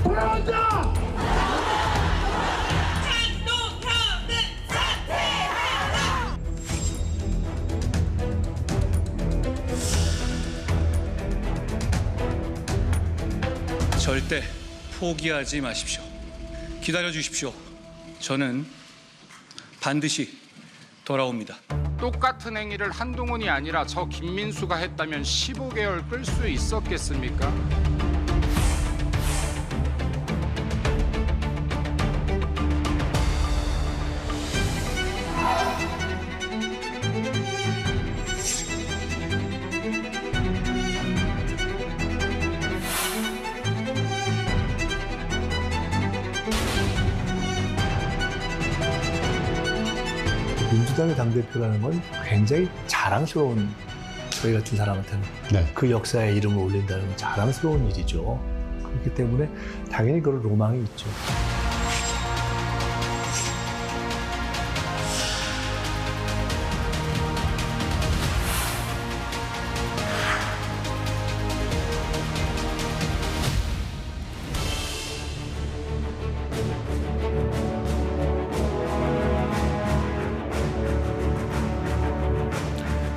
돌아온다! 절대 포기하지 마십시오. 기다려 주십시오. 저는 반드시 돌아옵니다. 똑같은 행위를 한동훈이 아니라 저 김민수가 했다면 15개월 끌 수 있었겠습니까? 민주당의 당대표라는 건 굉장히 자랑스러운, 저희 같은 사람한테는 그 역사에 이름을 올린다는 건 자랑스러운 일이죠. 그렇기 때문에 당연히 그런 로망이 있죠.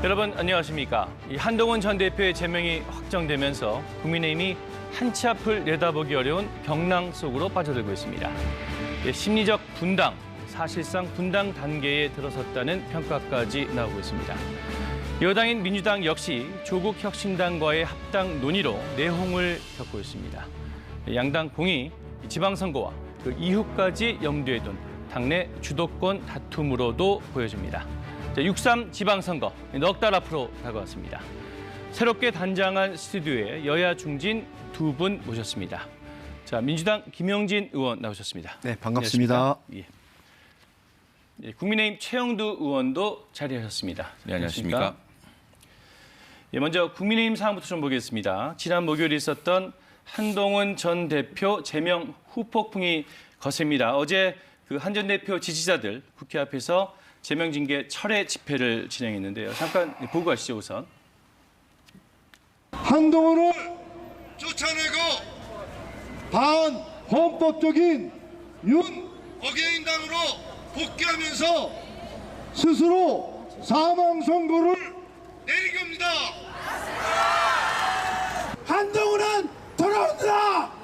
여러분 안녕하십니까? 이 한동훈 전 대표의 제명이 확정되면서 국민의힘이 한치 앞을 내다보기 어려운 경랑 속으로 빠져들고 있습니다. 심리적 분당, 사실상 분당 단계에 들어섰다는 평가까지 나오고 있습니다. 여당인 민주당 역시 조국 혁신당과의 합당 논의로 내홍을 겪고 있습니다. 양당 공이 지방선거와 그 이후까지 염두에 둔 당내 주도권 다툼으로도 보여집니다. 6.3 지방선거 넉 달 앞으로 다가왔습니다. 새롭게 단장한 스튜디오에 여야 중진 두 분 모셨습니다. 자, 민주당 김영진 의원 나오셨습니다. 네, 반갑습니다. 예. 예, 국민의힘 최영두 의원도 자리하셨습니다. 네, 안녕하십니까? 예, 먼저 국민의힘 상황부터 좀 보겠습니다. 지난 목요일 있었던 한동훈 전 대표 제명 후폭풍이 거셉니다. 어제 그 한 전 대표 지지자들 국회 앞에서 제명 징계 철회 집회를 진행했는데요. 잠깐 보고 가시죠, 우선. 한동훈을 쫓아내고 반헌법적인 윤어게인당으로 복귀하면서 스스로 사망 선고를 내리게 합니다. 한동훈은 돌아온다!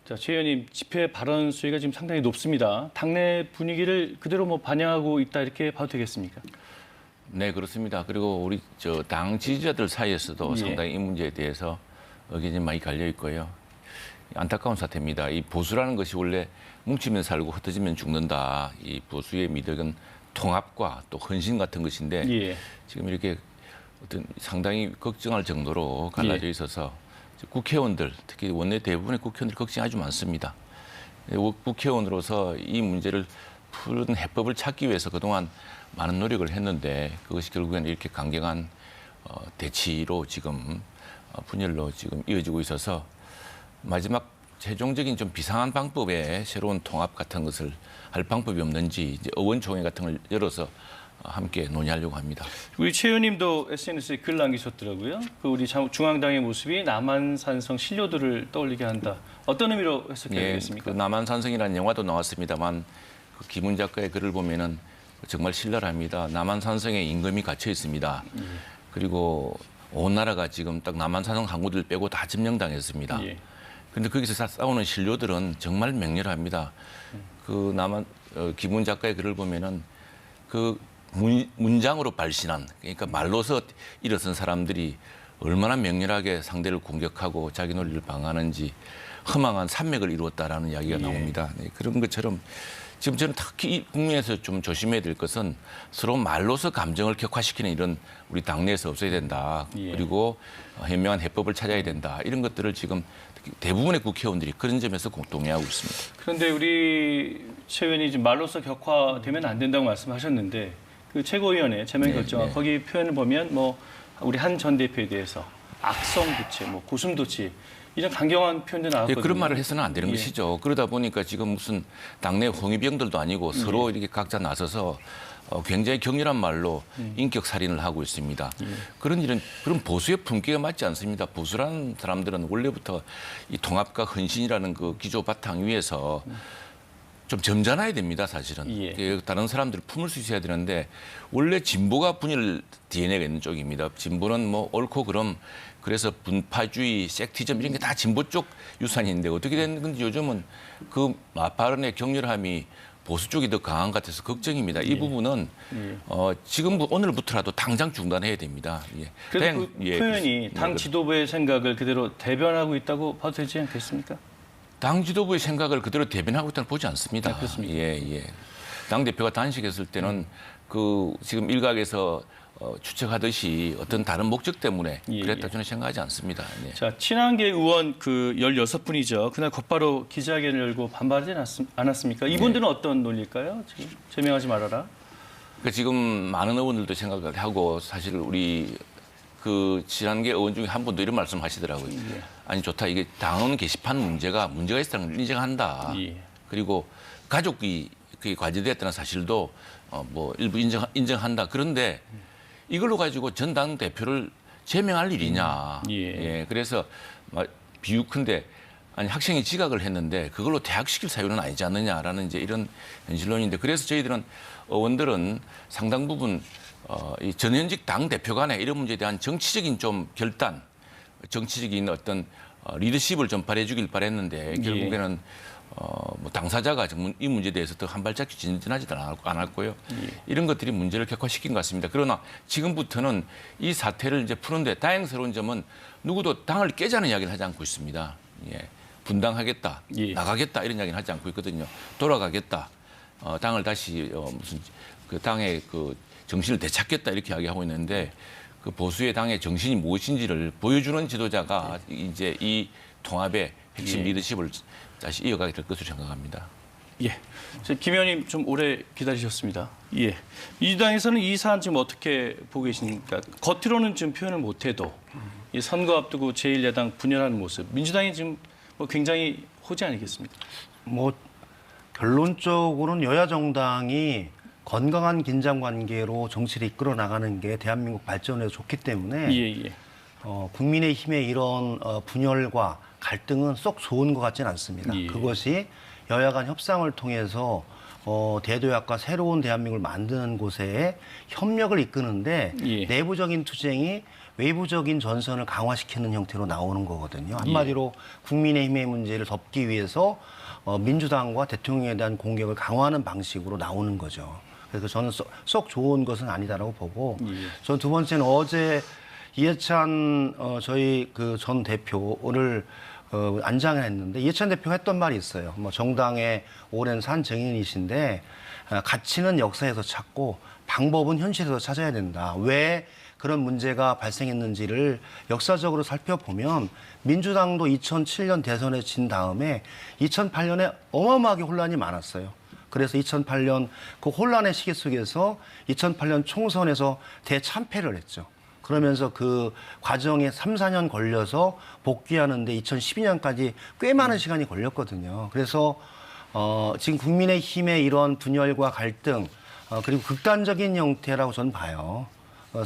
자, 최 의원님, 집회 발언 수위가 지금 상당히 높습니다. 당내 분위기를 그대로 반영하고 있다 이렇게 봐도 되겠습니까? 네, 그렇습니다. 그리고 우리 당 지지자들 사이에서도 예. 상당히 이 문제에 대해서 의견이 많이 갈려 있고요. 안타까운 사태입니다. 이 보수라는 것이 원래 뭉치면 살고 흩어지면 죽는다. 이 보수의 미덕은 통합과 또 헌신 같은 것인데 예. 지금 이렇게 어떤 상당히 걱정할 정도로 갈라져 있어서 국회의원들, 특히 원내 대부분의 국회의원들 걱정이 아주 많습니다. 국회의원으로서 이 문제를 푸는 해법을 찾기 위해서 그동안 많은 노력을 했는데 그것이 결국에는 이렇게 강경한 대치로 지금 분열로 지금 이어지고 있어서 마지막 최종적인 좀 비상한 방법의 새로운 통합 같은 것을 할 방법이 없는지 이제 의원총회 같은 걸 열어서 함께 논의하려고 합니다. 우리 최 의원님도 SNS에 글 남기셨더라고요. 그 우리 중앙당의 모습이 남한산성 신료들을 떠올리게 한다. 어떤 의미로 해석해야 되겠습니까? 그 남한산성이라는 영화도 나왔습니다만 그 김훈 작가의 글을 보면은 정말 신랄합니다. 남한산성에 임금이 갇혀 있습니다. 그리고 온 나라가 지금 딱 남한산성 항구들 빼고 다 점령당했습니다. 그런데 거기서 싸우는 신료들은 정말 맹렬합니다. 그 김훈 작가의 글을 보면은 그 문장으로 발신한, 그러니까 말로서 일어선 사람들이 얼마나 맹렬하게 상대를 공격하고 자기 논리를 방어하는지 허망한 산맥을 이루었다라는 이야기가 나옵니다. 네, 그런 것처럼 지금 저는 특히 이 국면에서 좀 조심해야 될 것은 서로 말로서 감정을 격화시키는 이런 우리 당내에서 없어야 된다. 그리고 현명한 해법을 찾아야 된다. 이런 것들을 지금 대부분의 국회의원들이 그런 점에서 동의하고 있습니다. 그런데 우리 최 의원이 지금 말로서 격화되면 안 된다고 말씀하셨는데 그 최고위원회 제명 결정 거기 표현을 보면 우리 한 전 대표에 대해서 악성 부채, 고슴 도치 이런 강경한 표현도 나왔거든요. 그런 말을 해서는 안 되는 것이죠. 그러다 보니까 지금 무슨 당내 홍위병들도 아니고 서로 이렇게 각자 나서서 굉장히 격렬한 말로 인격 살인을 하고 있습니다. 그런 일은 그런 보수의 품격에 맞지 않습니다. 보수라는 사람들은 원래부터 이 통합과 헌신이라는 그 기조 바탕 위에서 좀 점잖아야 됩니다, 사실은. 예. 다른 사람들을 품을 수 있어야 되는데 원래 진보가 분열 DNA가 있는 쪽입니다. 진보는 뭐 옳고 그름 그래서 분파주의, 섹티즘 이런 게 다 진보 쪽 유산인데 어떻게 되는 건지 요즘은 그 발언의 격렬함이 보수 쪽이 더 강한 것 같아서 걱정입니다. 이 부분은 지금 오늘부터라도 당장 중단해야 됩니다. 예. 그래서 그 표현이 당 지도부의 생각을 그대로 대변하고 있다고 봐도 되지 않겠습니까? 당 지도부의 생각을 그대로 대변하고 있다는 보지 않습니다. 아, 그렇습니까? 예. 당 대표가 단식했을 때는 그 지금 일각에서 추측하듯이 어떤 다른 목적 때문에 그랬다 저는 생각하지 않습니다. 네. 자, 친한계 의원 그 16분이죠. 그날 곧바로 기자회견을 열고 반발하지 않았습니까? 이분들은 어떤 논리일까요? 지금 제명하지 말아라. 그러니까 지금 많은 의원들도 생각을 하고 사실 우리 그 친한계 의원 중에 한 분도 이런 말씀 하시더라고요. 아니 좋다. 이게 당원 게시판 문제가 있다는 걸 인정한다. 그리고 가족이 그게 과제됐다는 사실도 뭐 일부 인정한다. 그런데 이걸로 가지고 전 당 대표를 제명할 일이냐. 예. 그래서 비유컨대 아니 학생이 지각을 했는데 그걸로 퇴학시킬 사유는 아니지 않느냐라는 이제 이런 현실론인데 그래서 저희들은 의원들은 상당 부분 이 전현직 당 대표 간의 이런 문제에 대한 정치적인 좀 결단, 정치적인 어떤 리더십을 좀 발휘해주길 바랬는데 결국에는 뭐 당사자가 이 문제에 대해서 더 한 발짝 진전하지도 않았고요. 이런 것들이 문제를 격화시킨 것 같습니다. 그러나 지금부터는 이 사태를 이제 푸는데 다행스러운 점은 누구도 당을 깨자는 이야기를 하지 않고 있습니다. 예. 분당하겠다, 나가겠다 이런 이야기는 하지 않고 있거든요. 돌아가겠다, 당을 다시 무슨 그 당의 그 정신을 되찾겠다 이렇게 이야기하고 있는데 그 보수의 당의 정신이 무엇인지를 보여주는 지도자가 이제 이 통합의 핵심 리더십을 다시 이어가게 될 것으로 생각합니다. 예. 김 의원님 좀 오래 기다리셨습니다. 예. 민주당에서는 이 사안 지금 어떻게 보고 계십니까? 겉으로는 지금 표현을 못해도 이 선거 앞두고 제1야당 분열하는 모습, 민주당이 지금 뭐 굉장히 호재 아니겠습니까? 뭐 결론적으로는 여야 정당이 건강한 긴장 관계로 정치를 이끌어 나가는 게 대한민국 발전에 좋기 때문에 국민의힘의 이런 분열과 갈등은 쏙 좋은 것 같지는 않습니다. 그것이 여야 간 협상을 통해서 대도약과 새로운 대한민국을 만드는 곳에 협력을 이끄는데 내부적인 투쟁이 외부적인 전선을 강화시키는 형태로 나오는 거거든요. 한마디로 국민의힘의 문제를 덮기 위해서 민주당과 대통령에 대한 공격을 강화하는 방식으로 나오는 거죠. 그래서 저는 쏙 좋은 것은 아니다라고 보고 저는 두 번째는 어제 이해찬 저희 그 전 대표를 안장을 했는데 이해찬 대표가 했던 말이 있어요. 뭐 정당의 오랜 산 증인이신데 가치는 역사에서 찾고 방법은 현실에서 찾아야 된다. 왜 그런 문제가 발생했는지를 역사적으로 살펴보면 민주당도 2007년 대선에 진 다음에 2008년에 어마어마하게 혼란이 많았어요. 그래서 2008년 그 혼란의 시기 속에서 2008년 총선에서 대참패를 했죠. 그러면서 그 과정에 3, 4년 걸려서 복귀하는데 2012년까지 꽤 많은 시간이 걸렸거든요. 그래서 지금 국민의힘의 이런 분열과 갈등 그리고 극단적인 형태라고 저는 봐요.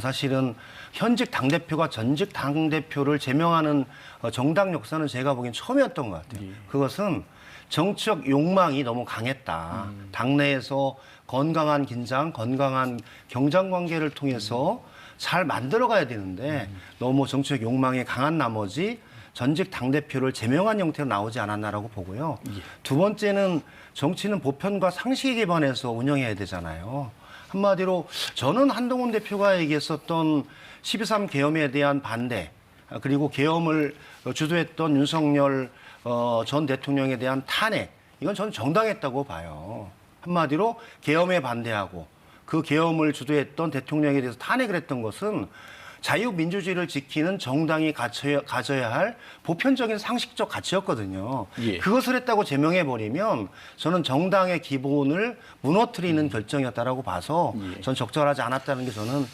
사실은 현직 당대표가 전직 당대표를 제명하는 정당 역사는 제가 보기엔 처음이었던 것 같아요. 그것은 정치적 욕망이 너무 강했다. 당내에서 건강한 긴장, 건강한 경쟁관계를 통해서 잘 만들어가야 되는데 너무 정치적 욕망이 강한 나머지 전직 당대표를 제명한 형태로 나오지 않았나라고 보고요. 두 번째는 정치는 보편과 상식에 기반해서 운영해야 되잖아요. 한마디로 저는 한동훈 대표가 얘기했었던 12.3 계엄에 대한 반대 그리고 계엄을 주도했던 윤석열 전 대통령에 대한 탄핵 이건 저는 정당했다고 봐요. 한마디로 계엄에 반대하고 그 계엄을 주도했던 대통령에 대해서 탄핵을 했던 것은 자유민주주의를 지키는 정당이 가져야 할 보편적인 상식적 가치였거든요. 그것을 했다고 제명해버리면 저는 정당의 기본을 무너뜨리는 결정이었다라고 봐서 전 적절하지 않았다는 게 저는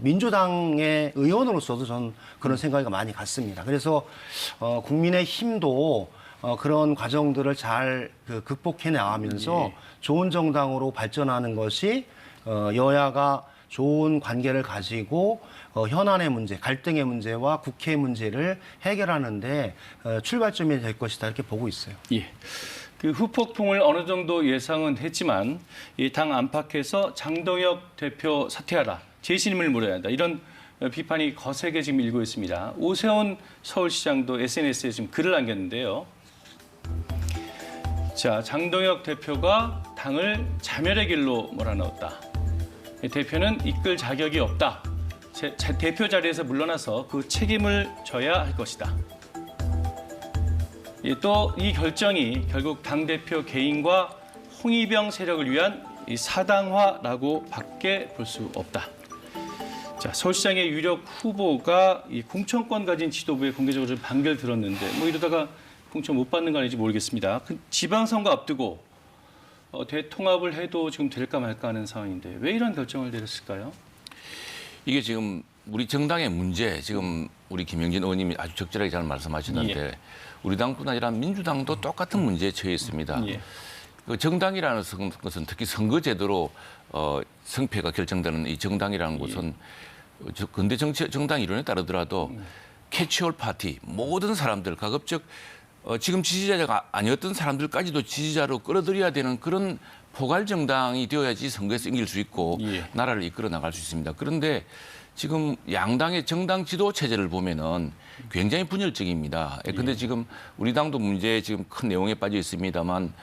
민주당의 의원으로서도 저는 그런 생각이 많이 갔습니다. 그래서 국민의힘도 그런 과정들을 잘 극복해 나가면서 좋은 정당으로 발전하는 것이 여야가 좋은 관계를 가지고 현안의 문제, 갈등의 문제와 국회 문제를 해결하는데 출발점이 될 것이다 이렇게 보고 있어요. 예. 그 후폭풍을 어느 정도 예상은 했지만 이 당 안팎에서 장동혁 대표 사퇴하라, 재신임을 물어야 한다 이런 비판이 거세게 지금 일고 있습니다. 오세훈 서울시장도 SNS에 지금 글을 남겼는데요. 자, 장동혁 대표가 당을 자멸의 길로 몰아넣었다. 대표는 이끌 자격이 없다. 대표 자리에서 물러나서 그 책임을 져야 할 것이다. 또 이 결정이 결국 당대표 개인과 홍위병 세력을 위한 이 사당화라고 밖에 볼 수 없다. 자, 서울시장의 유력 후보가 이 공천권 가진 지도부에 공개적으로 좀 반기를 들었는데 뭐 이러다가 공천 못 받는 거 아닌지 모르겠습니다. 그 지방선거 앞두고 대통합을 해도 지금 될까 말까 하는 상황인데 왜 이런 결정을 내렸을까요? 이게 지금 우리 정당의 문제, 지금 우리 김영진 의원님이 아주 적절하게 잘 말씀하시는데 우리 당뿐 아니라 민주당도 똑같은 문제에 처해 있습니다. 그 정당이라는 것은 특히 선거제도로 성패가 결정되는 이 정당이라는 것은 근대 정당 이론에 따르더라도 캐치올 파티, 모든 사람들, 가급적 지금 지지자가 아니었던 사람들까지도 지지자로 끌어들여야 되는 그런 포괄 정당이 되어야지 선거에서 이길 수 있고 나라를 이끌어 나갈 수 있습니다. 그런데 지금 양당의 정당 지도 체제를 보면은 굉장히 분열적입니다. 그런데 지금 우리 당도 문제에 지금 큰 내용에 빠져 있습니다만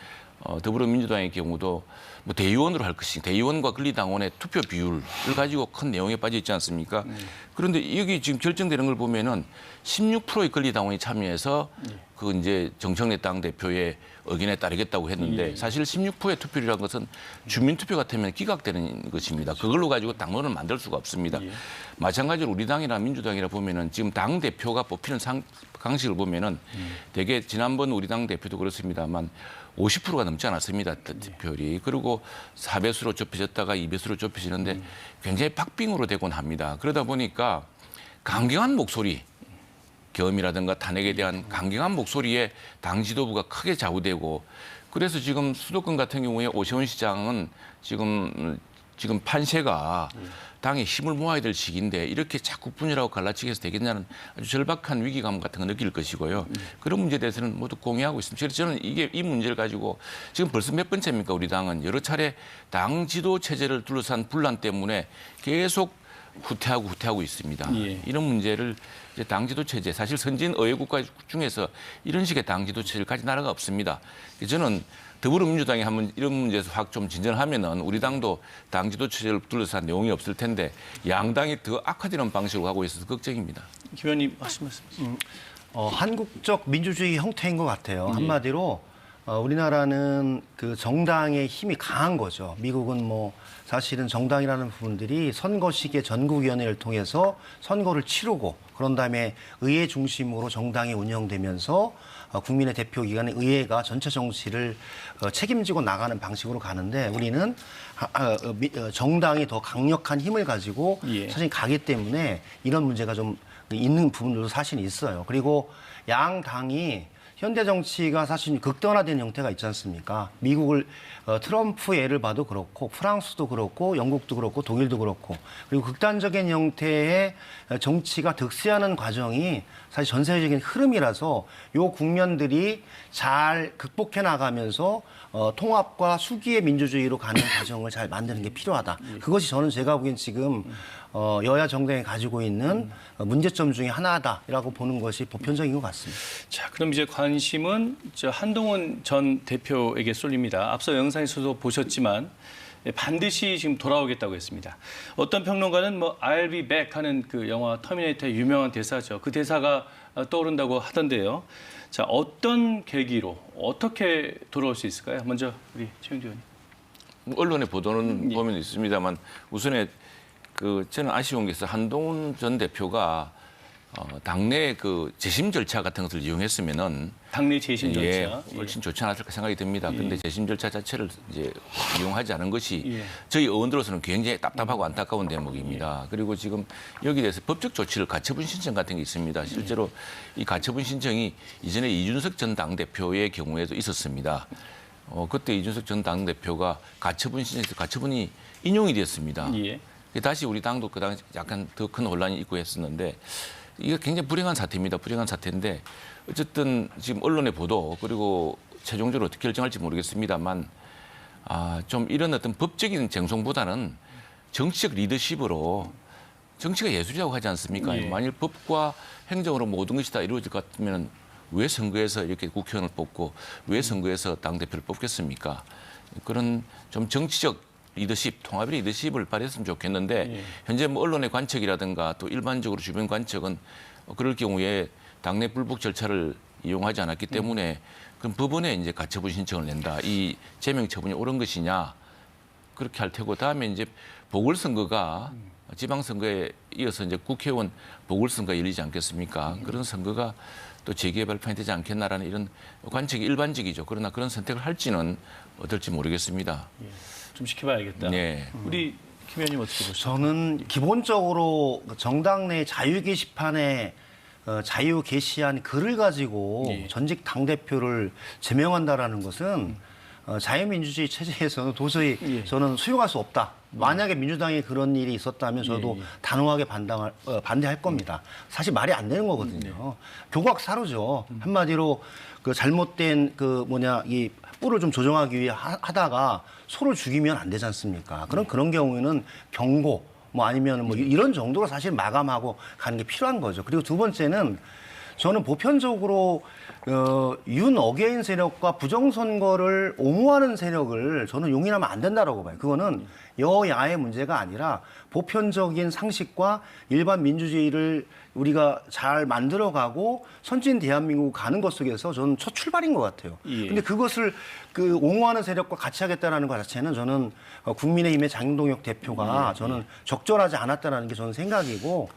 더불어민주당의 경우도 뭐 대의원으로 할 것이 대의원과 권리당원의 투표 비율을 가지고 큰 내용에 빠져 있지 않습니까? 그런데 여기 지금 결정되는 걸 보면은 16%의 권리당원이 참여해서 그 이제 정청래 당 대표의 의견에 따르겠다고 했는데 사실 16%의 투표율이라는 것은 주민투표 같으면 기각되는 것입니다. 그걸로 가지고 당론을 만들 수가 없습니다. 마찬가지로 우리 당이나 민주당이라 보면은 지금 당 대표가 뽑히는 방식을 보면은 되게 지난번 우리 당 대표도 그렇습니다만 50%가 넘지 않았습니다. 득표율이. 그리고 4배수로 좁혀졌다가 2배수로 좁혀지는데 굉장히 박빙으로 되곤 합니다. 그러다 보니까 강경한 목소리, 계엄이라든가 탄핵에 대한 강경한 목소리에 당 지도부가 크게 좌우되고 그래서 지금 수도권 같은 경우에 오세훈 시장은 지금 판세가 당에 힘을 모아야 될 시기인데 이렇게 자꾸 분열하고 갈라치기 해서 되겠냐는 아주 절박한 위기감 같은 거 느낄 것이고요. 그런 문제에 대해서는 모두 공유하고 있습니다. 그래서 저는 이 문제를 가지고 지금 벌써 몇 번째입니까? 우리 당은 여러 차례 당 지도 체제를 둘러싼 분란 때문에 계속 후퇴하고 있습니다. 이런 문제를 이제 당 지도 체제, 사실 선진 의회 국가 중에서 이런 식의 당 지도 체제를 가진 나라가 없습니다. 저는 더불어민주당이 한번 이런 문제에서 확 좀 진전하면은 우리 당도 당 지도 체제를 둘러싼 내용이 없을 텐데 양당이 더 악화되는 방식으로 가고 있어서 걱정입니다. 김 의원님 하신 말씀. 한국적 민주주의 형태인 것 같아요. 한마디로 우리나라는 그 정당의 힘이 강한 거죠. 미국은 뭐 사실은 정당이라는 부분들이 선거 시기에 전국위원회를 통해서 선거를 치르고 그런 다음에 의회 중심으로 정당이 운영되면서 국민의 대표 기관의 의회가 전체 정치를 책임지고 나가는 방식으로 가는데 우리는 정당이 더 강력한 힘을 가지고 사실 가기 때문에 이런 문제가 좀 있는 부분들도 사실 있어요. 그리고 양 당이 현대 정치가 사실 극단화된 형태가 있지 않습니까? 미국을 트럼프 예를 봐도 그렇고 프랑스도 그렇고 영국도 그렇고 독일도 그렇고 그리고 극단적인 형태의 정치가 득세하는 과정이 사실 전 세계적인 흐름이라서 요 국면들이 잘 극복해 나가면서 통합과 수기의 민주주의로 가는 과정을 잘 만드는 게 필요하다. 그것이 저는 제가 보기엔 지금 여야 정당이 가지고 있는 문제점 중에 하나다라고 보는 것이 보편적인 것 같습니다. 자, 그럼 이제 관심은 한동훈 전 대표에게 쏠립니다. 앞서 영상에서도 보셨지만 반드시 지금 돌아오겠다고 했습니다. 어떤 평론가는 뭐 I'll be back 하는 그 영화 터미네이터의 유명한 대사죠. 그 대사가 떠오른다고 하던데요. 자, 어떤 계기로 어떻게 돌아올 수 있을까요? 먼저 우리 최영주 의원님. 언론의 보도는 보면 있습니다만 우선에 저는 아쉬운 게 있어요. 한동훈 전 대표가 당내 그 재심 절차 같은 것을 이용했으면은 당내 재심 절차. 예, 훨씬 좋지 않았을까 생각이 듭니다. 그런데 재심 절차 자체를 이제 이용하지 않은 것이 저희 의원들로서는 굉장히 답답하고 안타까운 대목입니다. 그리고 지금 여기에 대해서 법적 조치를 가처분 신청 같은 게 있습니다. 실제로 이 가처분 신청이 이전에 이준석 전 당대표의 경우에도 있었습니다. 그때 이준석 전 당대표가 가처분 신청에서 가처분이 인용이 됐습니다. 다시 우리 당도 그 당시 약간 더 큰 혼란이 있고 했었는데 이게 굉장히 불행한 사태입니다. 불행한 사태인데 어쨌든 지금 언론의 보도 그리고 최종적으로 어떻게 결정할지 모르겠습니다만 좀 이런 어떤 법적인 쟁송보다는 정치적 리더십으로 정치가 예술이라고 하지 않습니까? 만일 법과 행정으로 모든 것이 다 이루어질 것 같으면 왜 선거에서 이렇게 국회의원을 뽑고 왜 선거에서 당대표를 뽑겠습니까? 그런 좀 정치적 리더십, 통합의 리더십을 발휘했으면 좋겠는데 현재 뭐 언론의 관측이라든가 또 일반적으로 주변 관측은 그럴 경우에 당내 불복 절차를 이용하지 않았기 때문에 그럼 법원에 이제 가처분 신청을 낸다. 이 제명 처분이 옳은 것이냐 그렇게 할 테고 다음에 이제 보궐선거가 지방선거에 이어서 이제 국회의원 보궐선거가 열리지 않겠습니까? 그런 선거가 또 재기의 발판이 되지 않겠나라는 이런 관측이 일반적이죠. 그러나 그런 선택을 할지는 어떨지 모르겠습니다. 좀 지켜봐야겠다. 네. 우리 김 의원님 어떻게 보시죠? 저는 기본적으로 정당 내 자유 게시판에 자유 게시한 글을 가지고 전직 당대표를 제명한다라는 것은 자유민주주의 체제에서는 도저히 저는 수용할 수 없다. 만약에 민주당에 그런 일이 있었다면 저도 단호하게 반대할 겁니다. 사실 말이 안 되는 거거든요. 교각사루죠. 한마디로 그 잘못된 이 뿔을 좀 조정하기 위해 하다가 소를 죽이면 안 되지 않습니까? 그런 경우에는 경고 아니면 이런 정도로 사실 마감하고 가는 게 필요한 거죠. 그리고 두 번째는 저는 보편적으로 윤 어게인 세력과 부정선거를 옹호하는 세력을 저는 용인하면 안 된다라고 봐요. 그거는 여야의 문제가 아니라 보편적인 상식과 일반 민주주의를 우리가 잘 만들어가고 선진 대한민국 가는 것 속에서 저는 첫 출발인 것 같아요. 근데 그것을 옹호하는 세력과 같이 하겠다라는 것 자체는 저는 국민의힘의 장동혁 대표가 저는 적절하지 않았다라는 게 저는 생각이고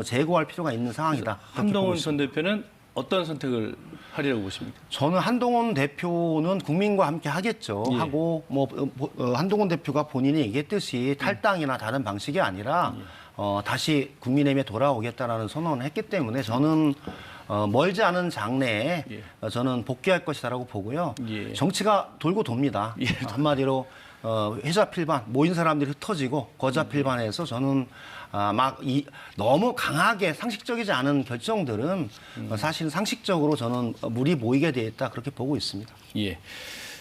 재고할 필요가 있는 상황이다. 한동훈 전 대표는 어떤 선택을 하리라고 보십니까? 저는 한동훈 대표는 국민과 함께 하겠죠. 하고 한동훈 대표가 본인이 얘기했듯이 탈당이나 다른 방식이 아니라 다시 국민의힘에 돌아오겠다라는 선언을 했기 때문에 저는 멀지 않은 장래에 저는 복귀할 것이다라고 보고요. 정치가 돌고 돕니다. 한마디로 회자필반 모인 사람들이 흩어지고 거자필반에서 저는 너무 강하게 상식적이지 않은 결정들은 사실 상식적으로 저는 물이 모이게 돼 있다 그렇게 보고 있습니다.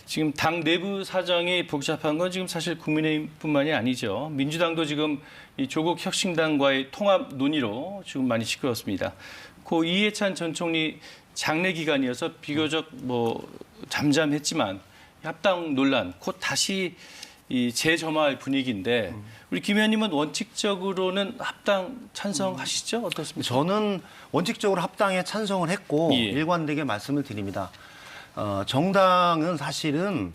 지금 당 내부 사정이 복잡한 건 지금 사실 국민의힘뿐만이 아니죠. 민주당도 지금 이 조국 혁신당과의 통합 논의로 지금 많이 시끄럽습니다. 고 이해찬 전 총리 장례 기간이어서 비교적 잠잠했지만 합당 논란 곧 다시 재점화할 분위기인데 우리 김 의원님은 원칙적으로는 합당 찬성하시죠? 어떻습니까? 저는 원칙적으로 합당에 찬성을 했고 일관되게 말씀을 드립니다. 정당은 사실은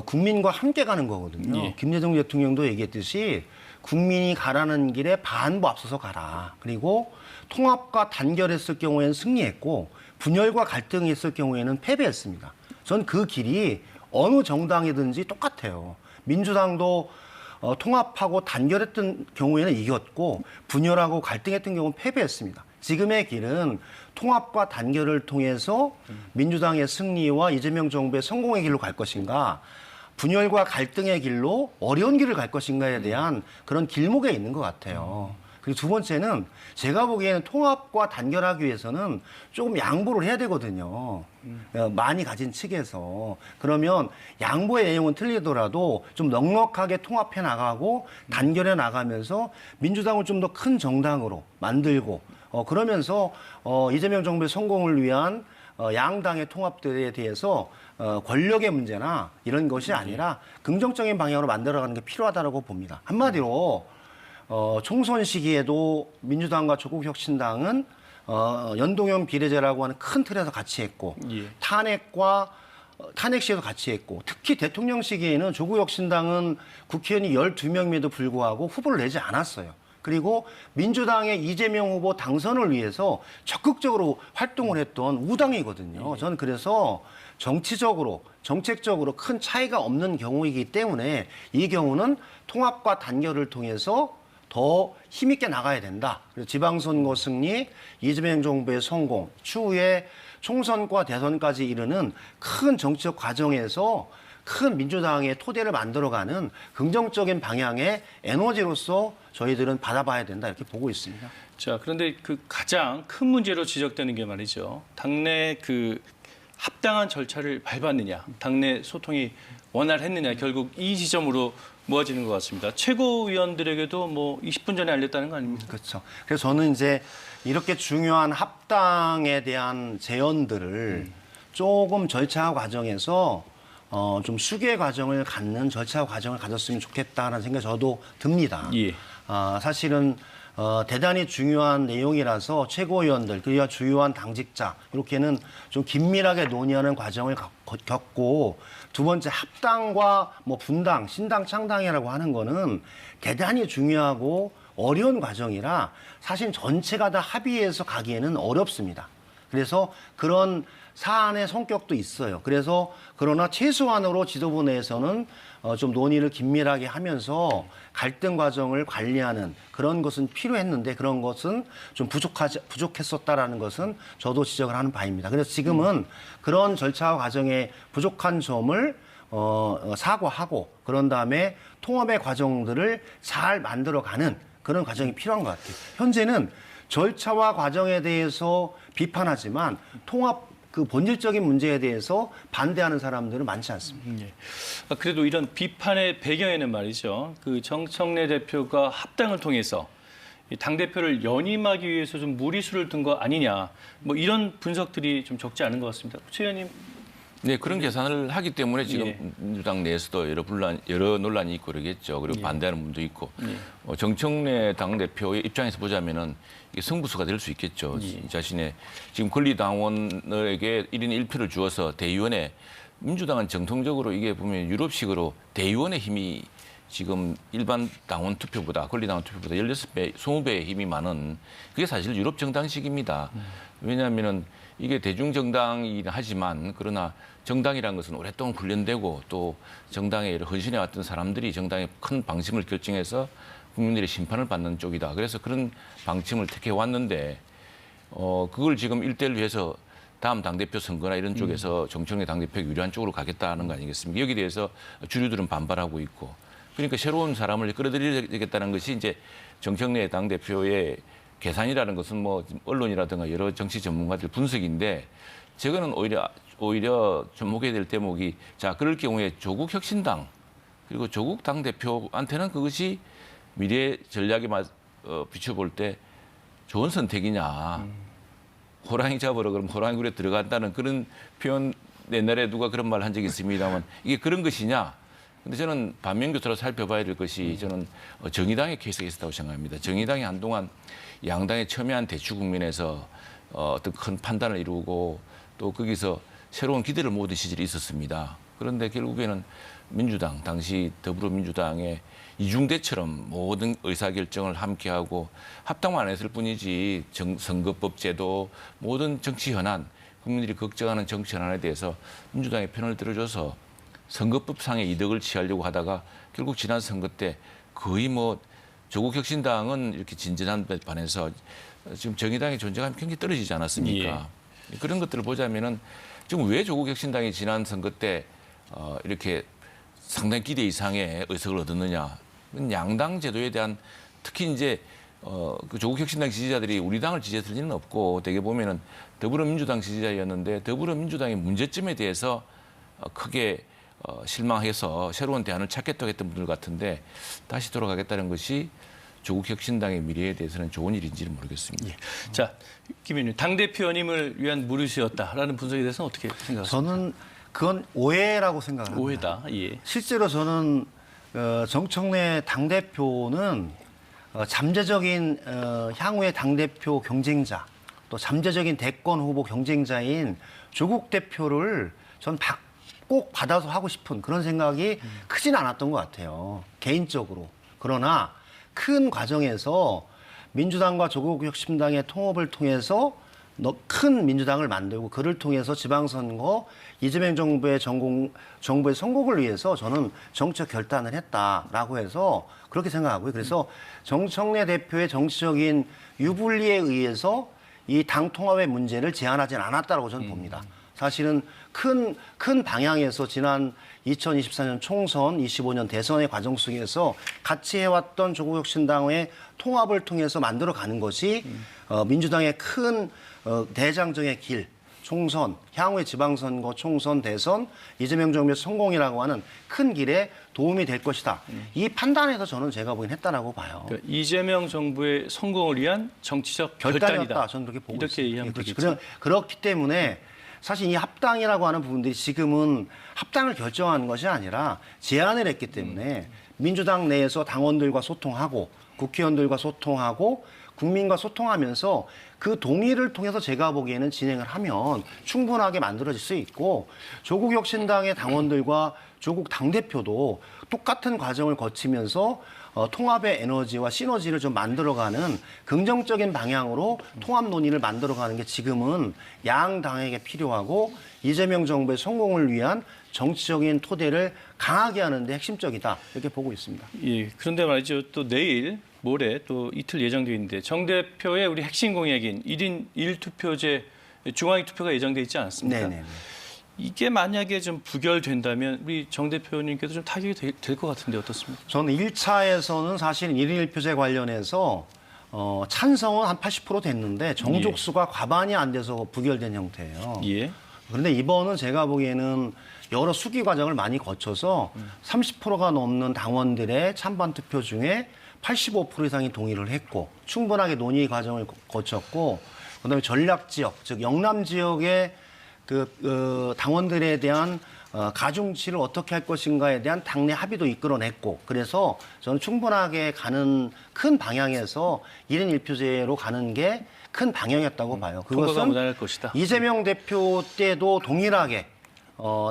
국민과 함께 가는 거거든요. 김대중 대통령도 얘기했듯이 국민이 가라는 길에 반보 앞서서 가라. 그리고 통합과 단결했을 경우에는 승리했고 분열과 갈등이 있을 경우에는 패배했습니다. 전 그 길이 어느 정당이든지 똑같아요. 민주당도 통합하고 단결했던 경우에는 이겼고 분열하고 갈등했던 경우는 패배했습니다. 지금의 길은 통합과 단결을 통해서 민주당의 승리와 이재명 정부의 성공의 길로 갈 것인가 분열과 갈등의 길로 어려운 길을 갈 것인가에 대한 그런 길목에 있는 것 같아요. 그리고 두 번째는 제가 보기에는 통합과 단결하기 위해서는 조금 양보를 해야 되거든요. 많이 가진 측에서. 그러면 양보의 내용은 틀리더라도 좀 넉넉하게 통합해 나가고 단결해 나가면서 민주당을 좀 더 큰 정당으로 만들고 그러면서 이재명 정부의 성공을 위한 양당의 통합들에 대해서 권력의 문제나 이런 것이 아니라 긍정적인 방향으로 만들어가는 게 필요하다고 봅니다. 한마디로 총선 시기에도 민주당과 조국혁신당은 연동형 비례제라고 하는 큰 틀에서 같이 했고 탄핵 시에도 같이 했고 특히 대통령 시기에는 조국혁신당은 국회의원이 12명임에도 불구하고 후보를 내지 않았어요. 그리고 민주당의 이재명 후보 당선을 위해서 적극적으로 활동을 했던 우당이거든요. 저는 그래서 정치적으로, 정책적으로 큰 차이가 없는 경우이기 때문에 이 경우는 통합과 단결을 통해서 더 힘있게 나가야 된다. 그래서 지방선거 승리, 이재명 정부의 성공, 추후에 총선과 대선까지 이르는 큰 정치적 과정에서 큰 민주당의 토대를 만들어가는 긍정적인 방향의 에너지로서 저희들은 받아봐야 된다 이렇게 보고 있습니다. 자, 그런데 그 가장 큰 문제로 지적되는 게 말이죠. 당내 그 합당한 절차를 밟았느냐, 당내 소통이 원활했느냐, 결국 이 지점으로 모아지는 것 같습니다. 최고위원들에게도 뭐 20분 전에 알렸다는 거 아닙니까? 그렇죠. 그래서 저는 이제 이렇게 중요한 합당에 대한 제언들을 조금 절차 과정에서 좀 수계 과정을 갖는 절차 과정을 가졌으면 좋겠다는 생각이 저도 듭니다. 예. 사실은 대단히 중요한 내용이라서 최고위원들 그리고 주요한 당직자 이렇게는 좀 긴밀하게 논의하는 과정을 겪고 두 번째 합당과 뭐 분당, 신당, 창당이라고 하는 거는 대단히 중요하고 어려운 과정이라 사실 전체가 다 합의해서 가기에는 어렵습니다. 그래서 그런 사안의 성격도 있어요. 그래서 그러나 최소한으로 지도부 내에서는 좀 논의를 긴밀하게 하면서 갈등 과정을 관리하는 그런 것은 필요했는데 그런 것은 좀 부족했었다라는 것은 저도 지적을 하는 바입니다. 그래서 지금은 그런 절차 과정에 부족한 점을 사과하고 그런 다음에 통합의 과정들을 잘 만들어가는 그런 과정이 필요한 것 같아요. 현재는 절차와 과정에 대해서 비판하지만 통합 그 본질적인 문제에 대해서 반대하는 사람들은 많지 않습니다. 예. 그래도 이런 비판의 배경에는 말이죠. 그 정청래 대표가 합당을 통해서 당 대표를 연임하기 위해서 좀 무리수를 둔 거 아니냐. 뭐 이런 분석들이 좀 적지 않은 것 같습니다. 최 의원님. 네, 그런 계산을 하기 때문에 지금 민주당 내에서도 여러 논란이 있고 그러겠죠. 그리고 반대하는 분도 있고. 정청래 당대표의 입장에서 보자면은 이게 승부수가 될 수 있겠죠. 자신의 지금 권리당원에게 1인 1표를 주어서 대의원에 민주당은 정통적으로 이게 보면 유럽식으로 대의원의 힘이 지금 일반 당원 투표보다 권리당원 투표보다 16배, 20배의 힘이 많은 그게 사실 유럽 정당식입니다. 왜냐하면은 이게 대중정당이긴 하지만 그러나 정당이라는 것은 오랫동안 훈련되고 또 정당에 헌신해왔던 사람들이 정당의 큰 방침을 결정해서 국민들의 심판을 받는 쪽이다. 그래서 그런 방침을 택해왔는데 그걸 지금 1대1로 해서 다음 당대표 선거나 이런 쪽에서 정청래 당대표가 유리한 쪽으로 가겠다는 거 아니겠습니까? 여기에 대해서 주류들은 반발하고 있고 그러니까 새로운 사람을 끌어들여야 되겠다는 것이 이제 정청래 당대표의 계산이라는 것은 뭐 언론이라든가 여러 정치 전문가들 분석인데 저거는 오히려 접목해야 될 대목이 자 그럴 경우에 조국 혁신당 그리고 조국 당 대표한테는 그것이 미래 전략에 비춰볼 때 좋은 선택이냐. 호랑이 잡으러 그럼 호랑이 굴에 들어간다는 그런 표현 옛날에 누가 그런 말 한 적이 있습니다만 이게 그런 것이냐. 근데 저는 반면교사로 살펴봐야 될 것이 저는 정의당의 케이스가 있었다고 생각합니다. 정의당이 한동안 양당의 첨예한 대추 국면에서 어떤 큰 판단을 이루고 또 거기서 새로운 기대를 모으던 시절이 있었습니다. 그런데 결국에는 민주당, 당시 더불어민주당의 이중대처럼 모든 의사결정을 함께하고 합당만 안 했을 뿐이지 선거법 제도, 모든 정치 현안, 국민들이 걱정하는 정치 현안에 대해서 민주당의 편을 들어줘서 선거법상의 이득을 취하려고 하다가 결국 지난 선거 때 거의 뭐 조국 혁신당은 이렇게 진전한 데 반해서 지금 정의당의 존재감이 굉장히 떨어지지 않았습니까? 예. 그런 것들을 보자면은 지금 왜 조국 혁신당이 지난 선거 때 이렇게 상당히 기대 이상의 의석을 얻었느냐? 양당 제도에 대한 특히 이제 그 조국 혁신당 지지자들이 우리 당을 지지했을 리는 없고 대개 보면은 더불어민주당 지지자였는데 더불어민주당의 문제점에 대해서 크게 실망해서 새로운 대안을 찾겠다고 했던 분들 같은데 다시 돌아가겠다는 것이 조국 혁신당의 미래에 대해서는 좋은 일인지는 모르겠습니다. 예. 자, 김 의원님, 당대표 연임을 위한 무리수였다라는 분석에 대해서는 어떻게 생각하십니까? 저는 그건 오해라고 생각합니다. 오해다. 예. 실제로 저는 정청래 당대표는 잠재적인 향후의 당대표 경쟁자 또 잠재적인 대권 후보 경쟁자인 조국 대표를 전 꼭 받아서 하고 싶은 그런 생각이 크진 않았던 것 같아요. 개인적으로. 그러나 큰 과정에서 민주당과 조국혁신당의 통합을 통해서 큰 민주당을 만들고 그를 통해서 지방선거 이재명 정부의 성공을 위해서 저는 정치적 결단을 했다라고 해서 그렇게 생각하고요. 그래서 정청래 대표의 정치적인 유불리에 의해서 이 당 통합의 문제를 제안하지는 않았다라고 저는 봅니다. 사실은 큰 방향에서 지난 2024년 총선, 25년 대선의 과정 속에서 같이 해왔던 조국혁신당의 통합을 통해서 만들어가는 것이 민주당의 큰 대장정의 길, 총선, 향후의 지방선거, 총선, 대선, 이재명 정부의 성공이라고 하는 큰 길에 도움이 될 것이다. 이 판단에서 저는 제가 보기엔 했다라고 봐요. 그러니까 이재명 정부의 성공을 위한 정치적 결단이었다. 결단이다. 저는 그렇게 보고 이렇게 있습니다. 이해하면 그렇죠. 되겠죠. 그렇기 때문에 사실 이 합당이라고 하는 부분들이 지금은 합당을 결정하는 것이 아니라 제안을 했기 때문에 민주당 내에서 당원들과 소통하고 국회의원들과 소통하고 국민과 소통하면서 그 동의를 통해서 제가 보기에는 진행을 하면 충분하게 만들어질 수 있고 조국혁신당의 당원들과 조국 당대표도 똑같은 과정을 거치면서 통합의 에너지와 시너지를 좀 만들어가는 긍정적인 방향으로 통합 논의를 만들어가는 게 지금은 양 당에게 필요하고 이재명 정부의 성공을 위한 정치적인 토대를 강하게 하는 데 핵심적이다 이렇게 보고 있습니다. 예, 그런데 말이죠. 또 내일, 모레 또 이틀 예정되어 있는데 정 대표의 우리 핵심 공약인 1인 1투표제 중앙위 투표가 예정되어 있지 않았습니까? 네네. 이게 만약에 좀 부결된다면 우리 정 대표님께도 좀 타격이 될 것 같은데 어떻습니까? 저는 1차에서는 사실 1인 1표제 관련해서 찬성은 한 80% 됐는데 정족수가 과반이 안 돼서 부결된 형태예요. 예. 그런데 이번은 제가 보기에는 여러 수기 과정을 많이 거쳐서 30%가 넘는 당원들의 찬반 투표 중에 85% 이상이 동의를 했고 충분하게 논의 과정을 거쳤고 그다음에 전략 지역, 즉 영남 지역의 당원들에 대한 가중치를 어떻게 할 것인가에 대한 당내 합의도 이끌어냈고 그래서 저는 충분하게 가는 큰 방향에서 1인 1표제로 가는 게 큰 방향이었다고 봐요. 통과가 무난할 것이다. 이재명 대표 때도 동일하게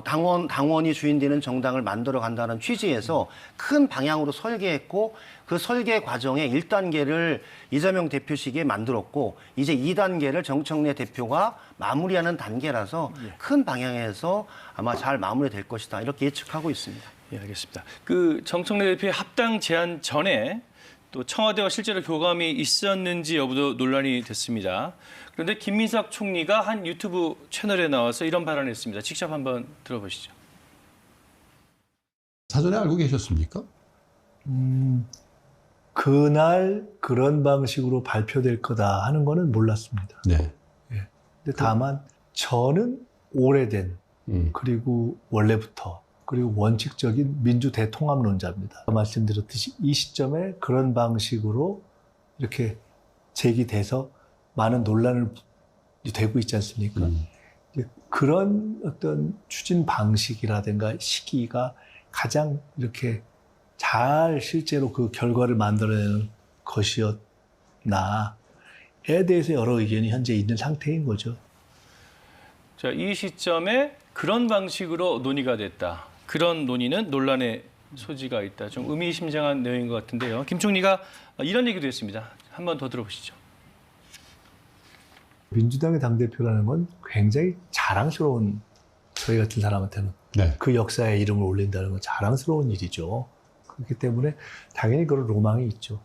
당원이 주인되는 정당을 만들어 간다는 취지에서 큰 방향으로 설계했고 그 설계 과정의 1단계를 이재명 대표 시기에 만들었고 이제 2단계를 정청래 대표가 마무리하는 단계라서 큰 방향에서 아마 잘 마무리될 것이다 이렇게 예측하고 있습니다. 예, 알겠습니다. 그 정청래 대표의 합당 제안 전에 또 청와대와 실제로 교감이 있었는지 여부도 논란이 됐습니다. 그런데 김민석 총리가 한 유튜브 채널에 나와서 이런 발언을 했습니다. 직접 한번 들어보시죠. 사전에 알고 계셨습니까? 그날 그런 방식으로 발표될 거다 하는 거는 몰랐습니다. 네. 예. 근데 다만 저는 오래된 그리고 원래부터 그리고 원칙적인 민주 대통합론자입니다. 말씀드렸듯이 이 시점에 그런 방식으로 이렇게 제기돼서 많은 논란을 되고 있지 않습니까? 그런 어떤 추진 방식이라든가 시기가 가장 이렇게 잘 실제로 그 결과를 만들어내는 것이었나에 대해서 여러 의견이 현재 있는 상태인 거죠. 자, 이 시점에 그런 방식으로 논의가 됐다. 그런 논의는 논란의 소지가 있다. 좀 의미심장한 내용인 것 같은데요. 김 총리가 이런 얘기도 했습니다. 한 번 더 들어보시죠. 민주당의 당대표라는 건 굉장히 자랑스러운 저희 같은 사람한테는 네. 그 역사에 이름을 올린다는 건 자랑스러운 일이죠. 그렇기 때문에 당연히 그런 로망이 있죠.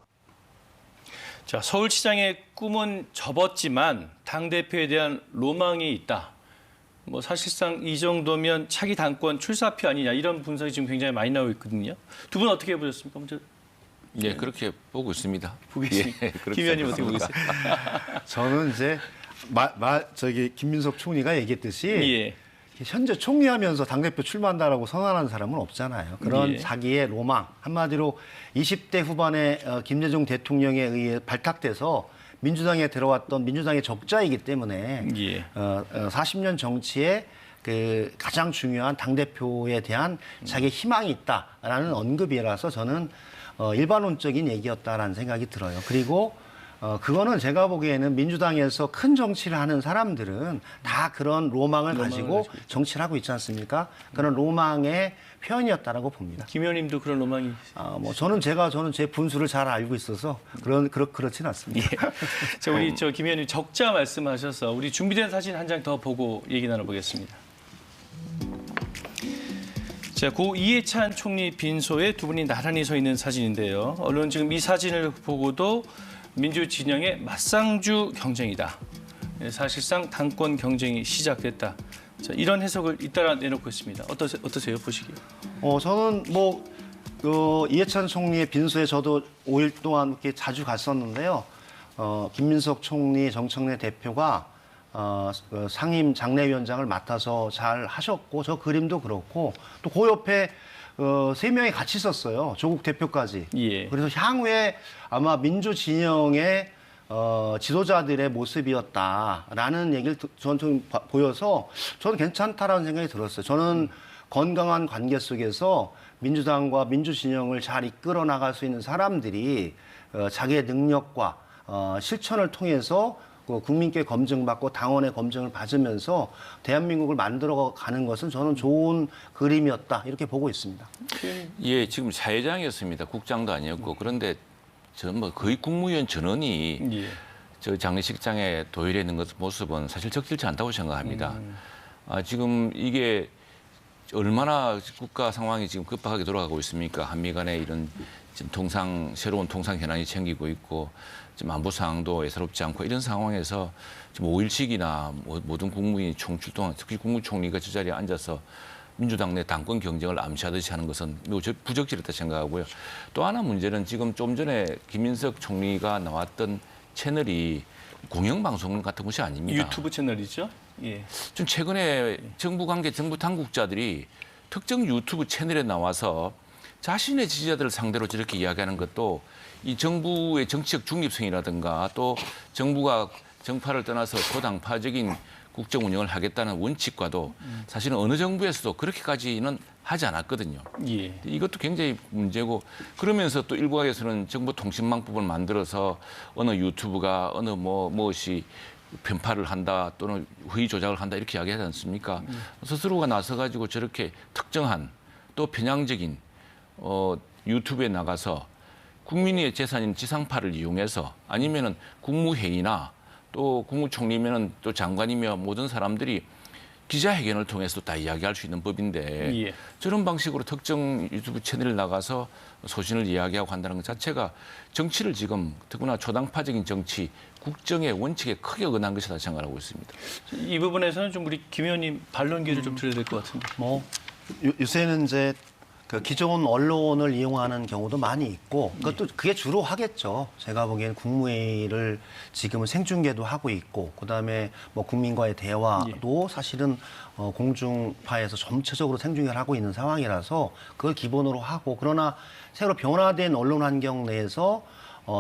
자, 서울시장의 꿈은 접었지만 당대표에 대한 로망이 있다. 뭐 사실상 이 정도면 차기 당권 출사표 아니냐 이런 분석이 지금 굉장히 많이 나오고 있거든요. 두 분 어떻게 보셨습니까? 먼저 예, 그렇게 보고 있습니다. 보고 있습니다. 예, 그렇게 김 의원님 어떻게 보고 생각합니다. 있어요? 저는 이제 김민석 총리가 얘기했듯이 예. 현재 총리하면서 당대표 출마한다라고 선언하는 사람은 없잖아요. 그런 예. 자기의 로망, 한마디로 20대 후반에 김대중 대통령에 의해 발탁돼서 민주당에 들어왔던 민주당의 적자이기 때문에 예. 40년 정치에 그 가장 중요한 당대표에 대한 자기의 희망이 있다라는 언급이라서 저는 일반론적인 얘기였다라는 생각이 들어요. 그리고 그거는 제가 보기에는 민주당에서 큰 정치를 하는 사람들은 다 그런 로망을 가지고 정치를 하고 있지 않습니까? 그런 로망의 표현이었다라고 봅니다. 김 의원님도 그런 로망이. 뭐 저는 제 분수를 잘 알고 있어서 그렇지는 않습니다. 예. 자, 우리 김 의원님 적자 말씀하셔서 우리 준비된 사진 한 장 더 보고 얘기 나눠보겠습니다. 자, 고 이해찬 총리 빈소에 두 분이 나란히 서 있는 사진인데요. 언론 지금 이 사진을 보고도 민주 진영의 맞상주 경쟁이다. 사실상 당권 경쟁이 시작됐다. 자, 이런 해석을 잇따라 내놓고 있습니다. 어떠세요, 보시기에? 저는 이해찬 총리의 빈소에 저도 5일 동안 이렇게 자주 갔었는데요. 김민석 총리, 정청래 대표가 상임 장례위원장을 맡아서 잘 하셨고, 저 그림도 그렇고, 또 그 옆에 3명이 같이 있었어요. 조국 대표까지. 예. 그래서 향후에 아마 민주 진영의 지도자들의 모습이었다라는 얘기를 저는 좀 보여서 저는 괜찮다라는 생각이 들었어요. 저는 건강한 관계 속에서 민주당과 민주 진영을 잘 이끌어 나갈 수 있는 사람들이 자기의 능력과 실천을 통해서 국민께 검증받고 당원의 검증을 받으면서 대한민국을 만들어가는 것은 저는 좋은 그림이었다 이렇게 보고 있습니다. 예, 지금 사회장이었습니다. 국장도 아니었고. 그런데 저는 뭐 거의 국무위원 전원이 예. 저 장례식장에 도열해 있는 모습은 사실 적절치 않다고 생각합니다. 지금 이게 얼마나 국가 상황이 지금 급박하게 돌아가고 있습니까? 한미 간에 이런 지금 새로운 통상 현안이 생기고 있고, 지금 안보 상황도 예사롭지 않고 이런 상황에서 지금 5일씩이나 모든 국무위원이 총출동, 특히 국무총리가 저 자리에 앉아서 민주당 내 당권 경쟁을 암시하듯이 하는 것은 매우 부적절했다 생각하고요. 또 하나 문제는 지금 좀 전에 김민석 총리가 나왔던 채널이 공영방송 같은 것이 아닙니다. 유튜브 채널이죠? 예. 좀 최근에 정부 당국자들이 특정 유튜브 채널에 나와서 자신의 지지자들을 상대로 저렇게 이야기하는 것도 이 정부의 정치적 중립성이라든가 또 정부가 정파를 떠나서 고당파적인 국정 운영을 하겠다는 원칙과도 사실은 어느 정부에서도 그렇게까지는 하지 않았거든요. 예. 이것도 굉장히 문제고, 그러면서 또 일각에서는 정보통신망법을 만들어서 어느 유튜브가 어느 무엇이 편파를 한다 또는 허위 조작을 한다 이렇게 이야기하지 않습니까? 스스로가 나서가지고 저렇게 특정한 또 편향적인 유튜브에 나가서 국민의 재산인 지상파를 이용해서 아니면은 국무회의나 또 국무총리면은 또 장관이며 모든 사람들이 기자회견을 통해서 다 이야기할 수 있는 법인데 예. 저런 방식으로 특정 유튜브 채널에 나가서 소신을 이야기하고 한다는 것 자체가 정치를 지금 특히나 초당파적인 정치, 국정의 원칙에 크게 어긋난 것이다 생각하고 있습니다. 이 부분에서는 좀 우리 김 의원님 반론 기회를 좀 드려야 될 것 같은데. 요새는 이제 기존 언론을 이용하는 경우도 많이 있고 그게 주로 하겠죠. 제가 보기에는 국무회의를 지금은 생중계도 하고 있고 그다음에 국민과의 대화도 사실은 공중파에서 전체적으로 생중계를 하고 있는 상황이라서 그걸 기본으로 하고, 그러나 새로 변화된 언론 환경 내에서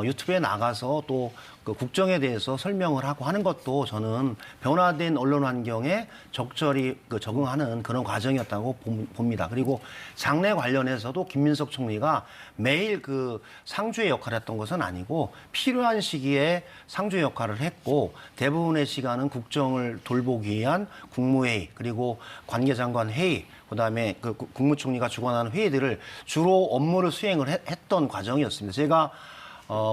유튜브에 나가서 또 그 국정에 대해서 설명을 하고 하는 것도 저는 변화된 언론 환경에 적절히 적응하는 그런 과정이었다고 봅니다. 그리고 장례 관련해서도 김민석 총리가 매일 상주의 역할을 했던 것은 아니고 필요한 시기에 상주의 역할을 했고, 대부분의 시간은 국정을 돌보기 위한 국무회의 그리고 관계장관 회의, 그다음에 국무총리가 주관하는 회의들을 주로 업무를 수행을 했던 과정이었습니다. 제가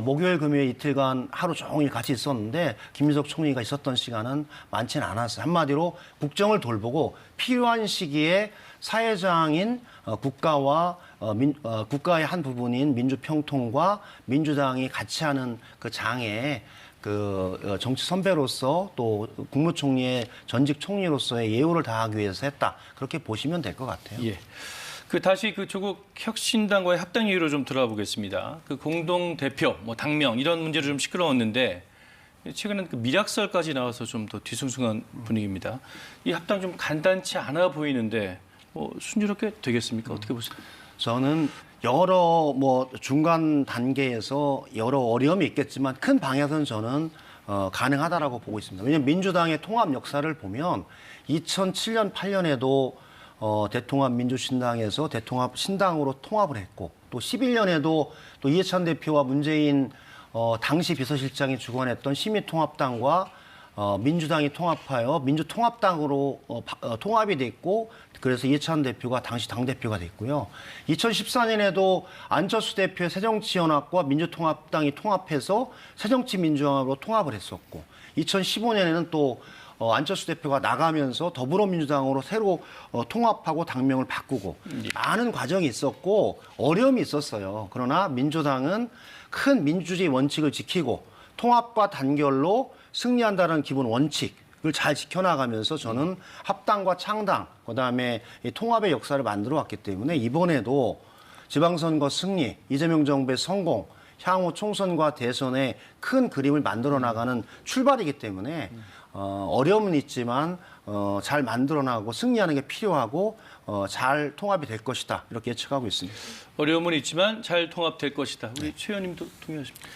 목요일, 금요일 이틀간 하루 종일 같이 있었는데 김민석 총리가 있었던 시간은 많지는 않았어요. 한마디로 국정을 돌보고 필요한 시기에 사회장인 국가와 국가의 한 부분인 민주평통과 민주당이 같이 하는 그 장에 정치 선배로서 또 국무총리의 전직 총리로서의 예우를 다하기 위해서 했다. 그렇게 보시면 될 것 같아요. 예. 다시 조국 혁신당과의 합당 이유로 좀 들어가 보겠습니다. 공동 대표, 당명 이런 문제로 좀 시끄러웠는데 최근엔 미락설까지 나와서 좀 더 뒤숭숭한 분위기입니다. 이 합당 좀 간단치 않아 보이는데 순조롭게 되겠습니까? 어떻게 보세요? 저는 여러 중간 단계에서 여러 어려움이 있겠지만 큰 방향은 저는 가능하다라고 보고 있습니다. 왜냐하면 민주당의 통합 역사를 보면 2007년, 8년에도 대통합 민주신당에서 대통합 신당으로 통합을 했고, 또 11년에도 또 이해찬 대표와 문재인 당시 비서실장이 주관했던 시민통합당과 민주당이 통합하여 민주통합당으로 통합이 됐고 그래서 이해찬 대표가 당시 당대표가 됐고요. 2014년에도 안철수 대표의 새정치연합과 민주통합당이 통합해서 새정치민주연합으로 통합을 했었고 2015년에는 또 안철수 대표가 나가면서 더불어민주당으로 새로 통합하고 당명을 바꾸고 많은 과정이 있었고 어려움이 있었어요. 그러나 민주당은 큰 민주주의 원칙을 지키고 통합과 단결로 승리한다는 기본 원칙을 잘 지켜나가면서 저는 합당과 창당, 그다음에 이 통합의 역사를 만들어 왔기 때문에 이번에도 지방선거 승리, 이재명 정부의 성공, 향후 총선과 대선의 큰 그림을 만들어 나가는 출발이기 때문에 어려움은 있지만 잘 만들어 나가고 승리하는 게 필요하고 잘 통합이 될 것이다. 이렇게 예측하고 있습니다. 어려움은 있지만 잘 통합될 것이다. 우리 최 의원님도 동의하십니까?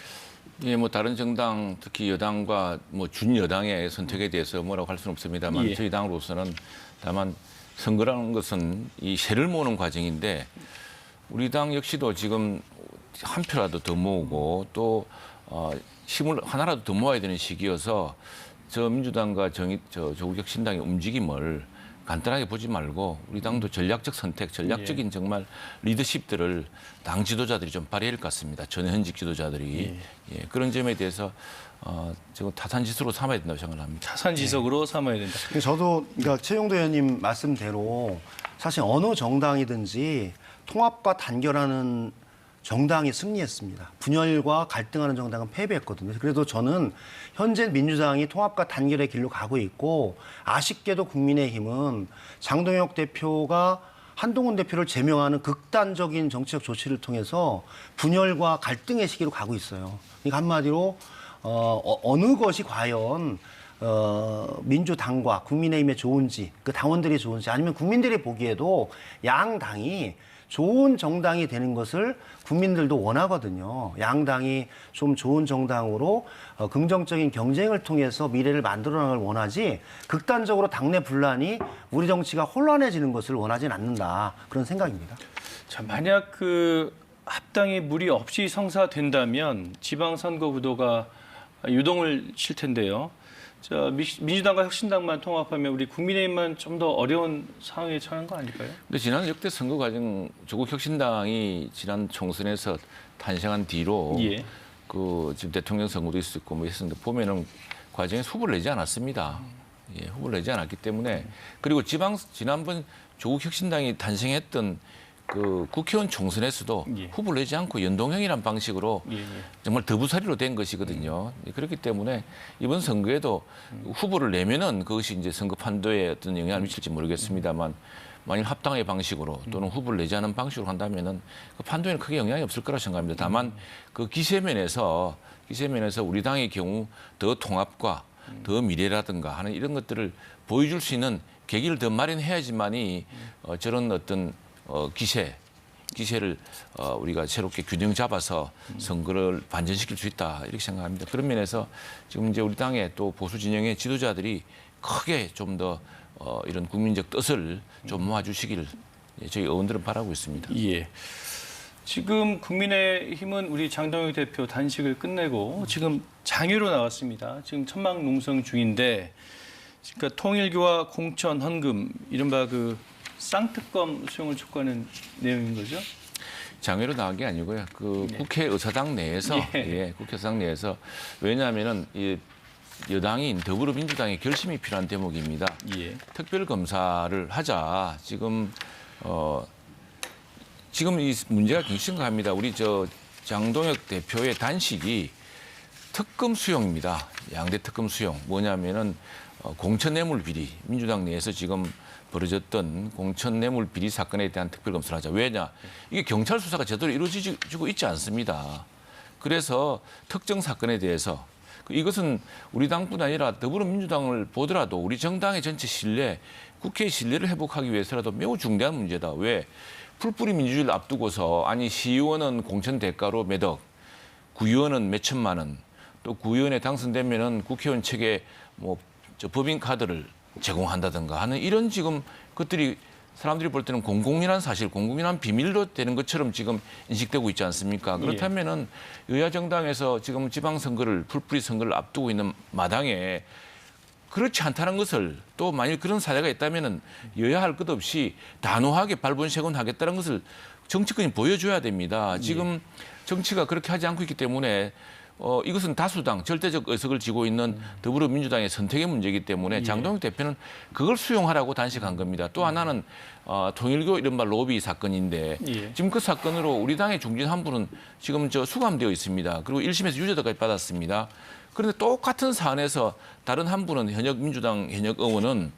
예, 뭐 다른 정당, 특히 여당과 뭐 준여당의 선택에 대해서 뭐라고 할 수는 없습니다만 저희 당으로서는 다만 선거라는 것은 이 세를 모으는 과정인데 우리 당 역시도 지금 한 표라도 더 모으고 또 힘을 하나라도 더 모아야 되는 시기여서 저 민주당과 조국혁신당의 움직임을 간단하게 보지 말고 우리 당도 전략적 선택, 전략적인 정말 리더십들을 당 지도자들이 좀 발휘할 것 같습니다. 전 현직 지도자들이 그런 점에 대해서 지금 타산지석으로 삼아야 된다고 생각합니다. 타산지석으로 삼아야 된다. 저도 그러니까 최용도 의원님 말씀대로 사실 어느 정당이든지 통합과 단결하는 정당이 승리했습니다. 분열과 갈등하는 정당은 패배했거든요. 그래도 저는 현재 민주당이 통합과 단결의 길로 가고 있고 아쉽게도 국민의힘은 장동혁 대표가 한동훈 대표를 제명하는 극단적인 정치적 조치를 통해서 분열과 갈등의 시기로 가고 있어요. 그러니까 한마디로 어느 것이 과연 민주당과 국민의힘에 좋은지 그 당원들이 좋은지 아니면 국민들이 보기에도 양당이 좋은 정당이 되는 것을 국민들도 원하거든요. 양당이 좀 좋은 정당으로 긍정적인 경쟁을 통해서 미래를 만들어 나가길 원하지 극단적으로 당내 분란이 우리 정치가 혼란해지는 것을 원하진 않는다. 그런 생각입니다. 자, 만약 그 합당이 무리 없이 성사된다면 지방선거 구도가 유동을 칠 텐데요. 자, 민주당과 혁신당만 통합하면 우리 국민의힘만 좀 더 어려운 상황에 처한 거 아닐까요? 근데 지난 역대 선거 과정 조국 혁신당이 지난 총선에서 탄생한 뒤로 그 지금 대통령 선거도 있었고 뭐 했었는데 보면은 과정에 후보를 내지 않았습니다. 후보를 내지 않았기 때문에 그리고 지난번 조국 혁신당이 탄생했던 그 국회의원 총선에서도 후보를 내지 않고 연동형이라는 방식으로 정말 더부살이로 된 것이거든요. 그렇기 때문에 이번 선거에도 후보를 내면은 그것이 이제 선거 판도에 어떤 영향을 미칠지 모르겠습니다만 만일 합당의 방식으로 또는 후보를 내지 않은 방식으로 한다면은 그 판도에는 크게 영향이 없을 거라 생각합니다. 다만 그 기세면에서 우리 당의 경우 더 통합과 더 미래라든가 하는 이런 것들을 보여줄 수 있는 계기를 더 마련해야지만이 저런 어떤 기세를 우리가 새롭게 균형 잡아서 선거를 반전시킬 수 있다 이렇게 생각합니다. 그런 면에서 지금 이제 우리 당의 또 보수 진영의 지도자들이 크게 좀 더 이런 국민적 뜻을 좀 모아주시기를 저희 의원들은 바라고 있습니다. 예. 지금 국민의힘은 우리 장동혁 대표 단식을 끝내고 지금 장외로 나왔습니다. 지금 천막 농성 중인데, 그러니까 통일교와 공천 헌금 이른바 그 쌍특검 수용을 촉구하는 내용인 거죠? 장외로 나온 게 아니고요. 그 국회의사당 내에서 국회의사당 내에서 왜냐하면은 이 여당인 더불어민주당의 결심이 필요한 대목입니다. 특별검사를 하자. 지금 이 문제가 굉장히 심각합니다. 우리 장동혁 대표의 단식이 특검 수용입니다. 양대 특검 수용. 뭐냐면은 공천뇌물 비리, 민주당 내에서 지금 벌어졌던 공천뇌물 비리 사건에 대한 특별검사를 하자. 왜냐? 이게 경찰 수사가 제대로 이루어지고 있지 않습니다. 그래서 특정 사건에 대해서 이것은 우리 당뿐 아니라 더불어민주당을 보더라도 우리 정당의 전체 신뢰, 국회의 신뢰를 회복하기 위해서라도 매우 중대한 문제다. 왜? 풀뿌리 민주주의를 앞두고서 아니 시의원은 공천 대가로 몇 억, 구의원은 몇 천만 원, 또 구의원에 당선되면은 국회의원 측에 뭐 법인 카드를 제공한다든가 하는 이런 지금 것들이 사람들이 볼 때는 공공연한 사실, 공공연한 비밀로 되는 것처럼 지금 인식되고 있지 않습니까? 그렇다면은 여야 정당에서 지금 지방선거를, 풀뿌리 선거를 앞두고 있는 마당에 그렇지 않다는 것을, 또 만일 그런 사례가 있다면은 여야 할 것 없이 단호하게 발본색원하겠다는 것을 정치권이 보여줘야 됩니다. 지금 정치가 그렇게 하지 않고 있기 때문에 이것은 다수당, 절대적 의석을 쥐고 있는 더불어민주당의 선택의 문제이기 때문에 장동혁 대표는 그걸 수용하라고 단식한 겁니다. 또 하나는 통일교 이른바 로비 사건인데 지금 그 사건으로 우리 당의 중진 한 분은 지금 수감되어 있습니다. 그리고 1심에서 유죄까지 받았습니다. 그런데 똑같은 사안에서 다른 한 분은 현역 민주당 현역 의원은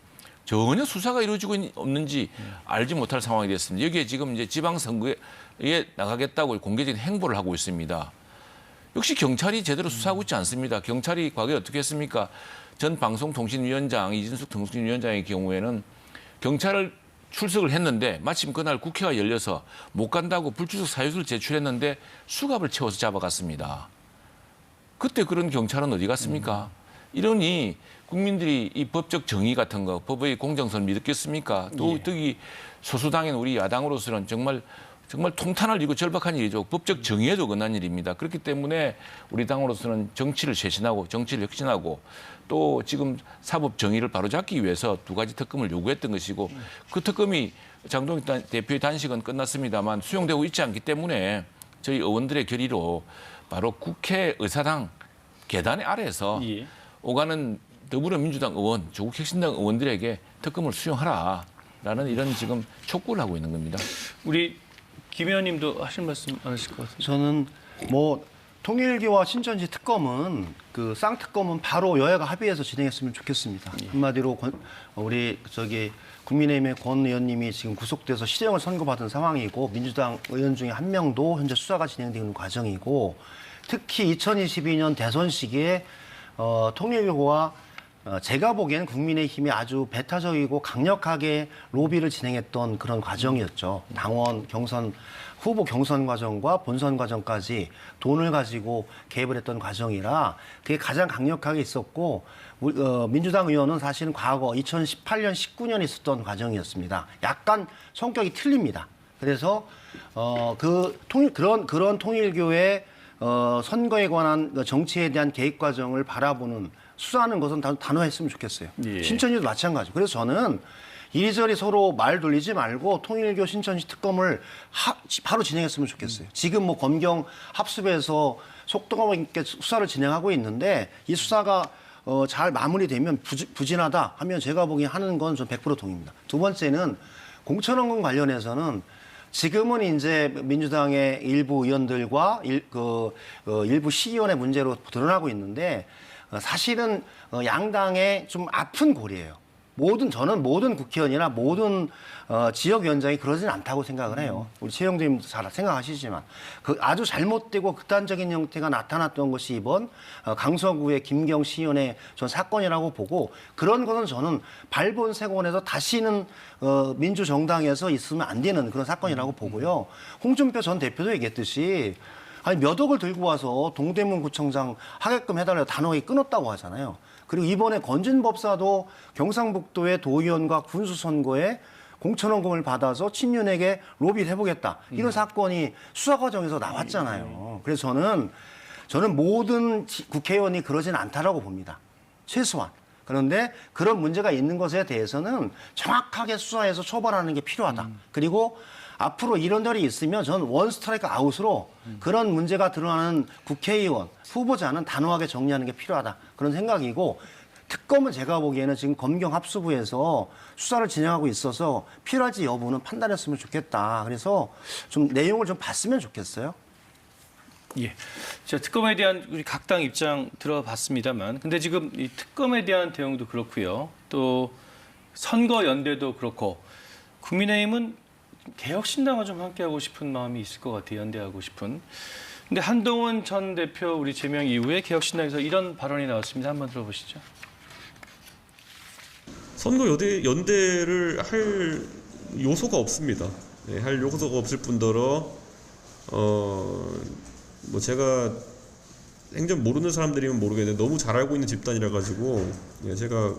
전혀 수사가 이루어지고 없는지 알지 못할 상황이 됐습니다. 여기에 지금 이제 지방선거에 나가겠다고 공개적인 행보를 하고 있습니다. 역시 경찰이 제대로 수사하고 있지 않습니다. 경찰이 과거에 어떻게 했습니까? 전 방송통신위원장 이진숙 통신위원장의 경우에는 경찰을 출석을 했는데 마침 그날 국회가 열려서 못 간다고 불출석 사유서를 제출했는데 수갑을 채워서 잡아갔습니다. 그때 그런 경찰은 어디 갔습니까? 이러니 국민들이 이 법적 정의 같은 거, 법의 공정성을 믿겠습니까? 또 특히 소수당인 우리 야당으로서는 정말 통탄을 이고 절박한 일이죠. 법적 정의에도 어긋난 일입니다. 그렇기 때문에 우리 당으로서는 정치를 쇄신하고 정치를 혁신하고 또 지금 사법 정의를 바로잡기 위해서 2가지 특검을 요구했던 것이고 그 특검이 장동혁 대표의 단식은 끝났습니다만 수용되고 있지 않기 때문에 저희 의원들의 결의로 바로 국회 의사당 계단 아래에서 오가는 더불어민주당 의원, 조국혁신당 의원들에게 특검을 수용하라라는 이런 지금 촉구를 하고 있는 겁니다. 우리 김 의원님도 하실 말씀 많으실 것 같습니다. 저는 통일교와 신천지 특검은 그 쌍특검은 바로 여야가 합의해서 진행했으면 좋겠습니다. 한마디로 우리 국민의힘의 권 의원님이 지금 구속돼서 실형을 선고받은 상황이고 민주당 의원 중에 한 명도 현재 수사가 진행되는 과정이고 특히 2022년 대선 시기에 통일교와 제가 보기에는 국민의힘이 아주 배타적이고 강력하게 로비를 진행했던 그런 과정이었죠. 당원 경선, 후보 경선 과정과 본선 과정까지 돈을 가지고 개입을 했던 과정이라 그게 가장 강력하게 있었고 민주당 의원은 사실은 과거 2018년, 19년에 있었던 과정이었습니다. 약간 성격이 틀립니다. 그래서 그런 통일교의 선거에 관한 정치에 대한 개입 과정을 바라보는 수사하는 것은 단호했으면 좋겠어요. 신천지도 마찬가지고. 그래서 저는 이리저리 서로 말 돌리지 말고 통일교 신천지 특검을 바로 진행했으면 좋겠어요. 지금 검경 합수부에서 속도감 있게 수사를 진행하고 있는데 이 수사가 잘 마무리되면 부진하다 하면 제가 보기에 하는 건 전 100% 동의입니다. 두 번째는 공천원금 관련해서는 지금은 이제 민주당의 일부 의원들과 일부 시의원의 문제로 드러나고 있는데 사실은 양당의 좀 아픈 골이에요. 저는 모든 국회의원이나 모든 지역위원장이 그러진 않다고 생각을 해요. 우리 최영도님도 잘 생각하시지만 아주 잘못되고 극단적인 형태가 나타났던 것이 이번 강서구의 김경 시의원의 전 사건이라고 보고 그런 것은 저는 발본색원에서 다시는 민주정당에서 있으면 안 되는 그런 사건이라고 보고요. 홍준표 전 대표도 얘기했듯이 몇 억을 들고 와서 동대문 구청장 하게끔 해달라고 단호하게 끊었다고 하잖아요. 그리고 이번에 건진 법사도 경상북도의 도의원과 군수 선거에 공천원금을 받아서 친윤에게 로비를 해보겠다. 이런 사건이 수사 과정에서 나왔잖아요. 그래서 저는 모든 국회의원이 그러진 않다라고 봅니다. 최소한. 그런데 그런 문제가 있는 것에 대해서는 정확하게 수사해서 처벌하는 게 필요하다. 그리고 앞으로 이런 일이 있으면 저는 원 스트라이크 아웃으로 그런 문제가 드러나는 국회의원, 후보자는 단호하게 정리하는 게 필요하다. 그런 생각이고 특검은 제가 보기에는 지금 검경 합수부에서 수사를 진행하고 있어서 필요할지 여부는 판단했으면 좋겠다. 그래서 좀 내용을 좀 봤으면 좋겠어요. 예. 자, 특검에 대한 우리 각 당 입장 들어봤습니다만 근데 지금 이 특검에 대한 대응도 그렇고요. 또 선거연대도 그렇고 국민의힘은 개혁신당과 좀 함께하고 싶은 마음이 있을 것 같아요. 연대하고 싶은. 근데 한동훈 전 대표 우리 제명 이후에 개혁신당에서 이런 발언이 나왔습니다. 한번 들어보시죠. 선거 연대를 할 요소가 없습니다. 네, 할 요소가 없을 뿐더러 제가 행정 모르는 사람들이면 모르겠는데 너무 잘 알고 있는 집단이라 가지고 제가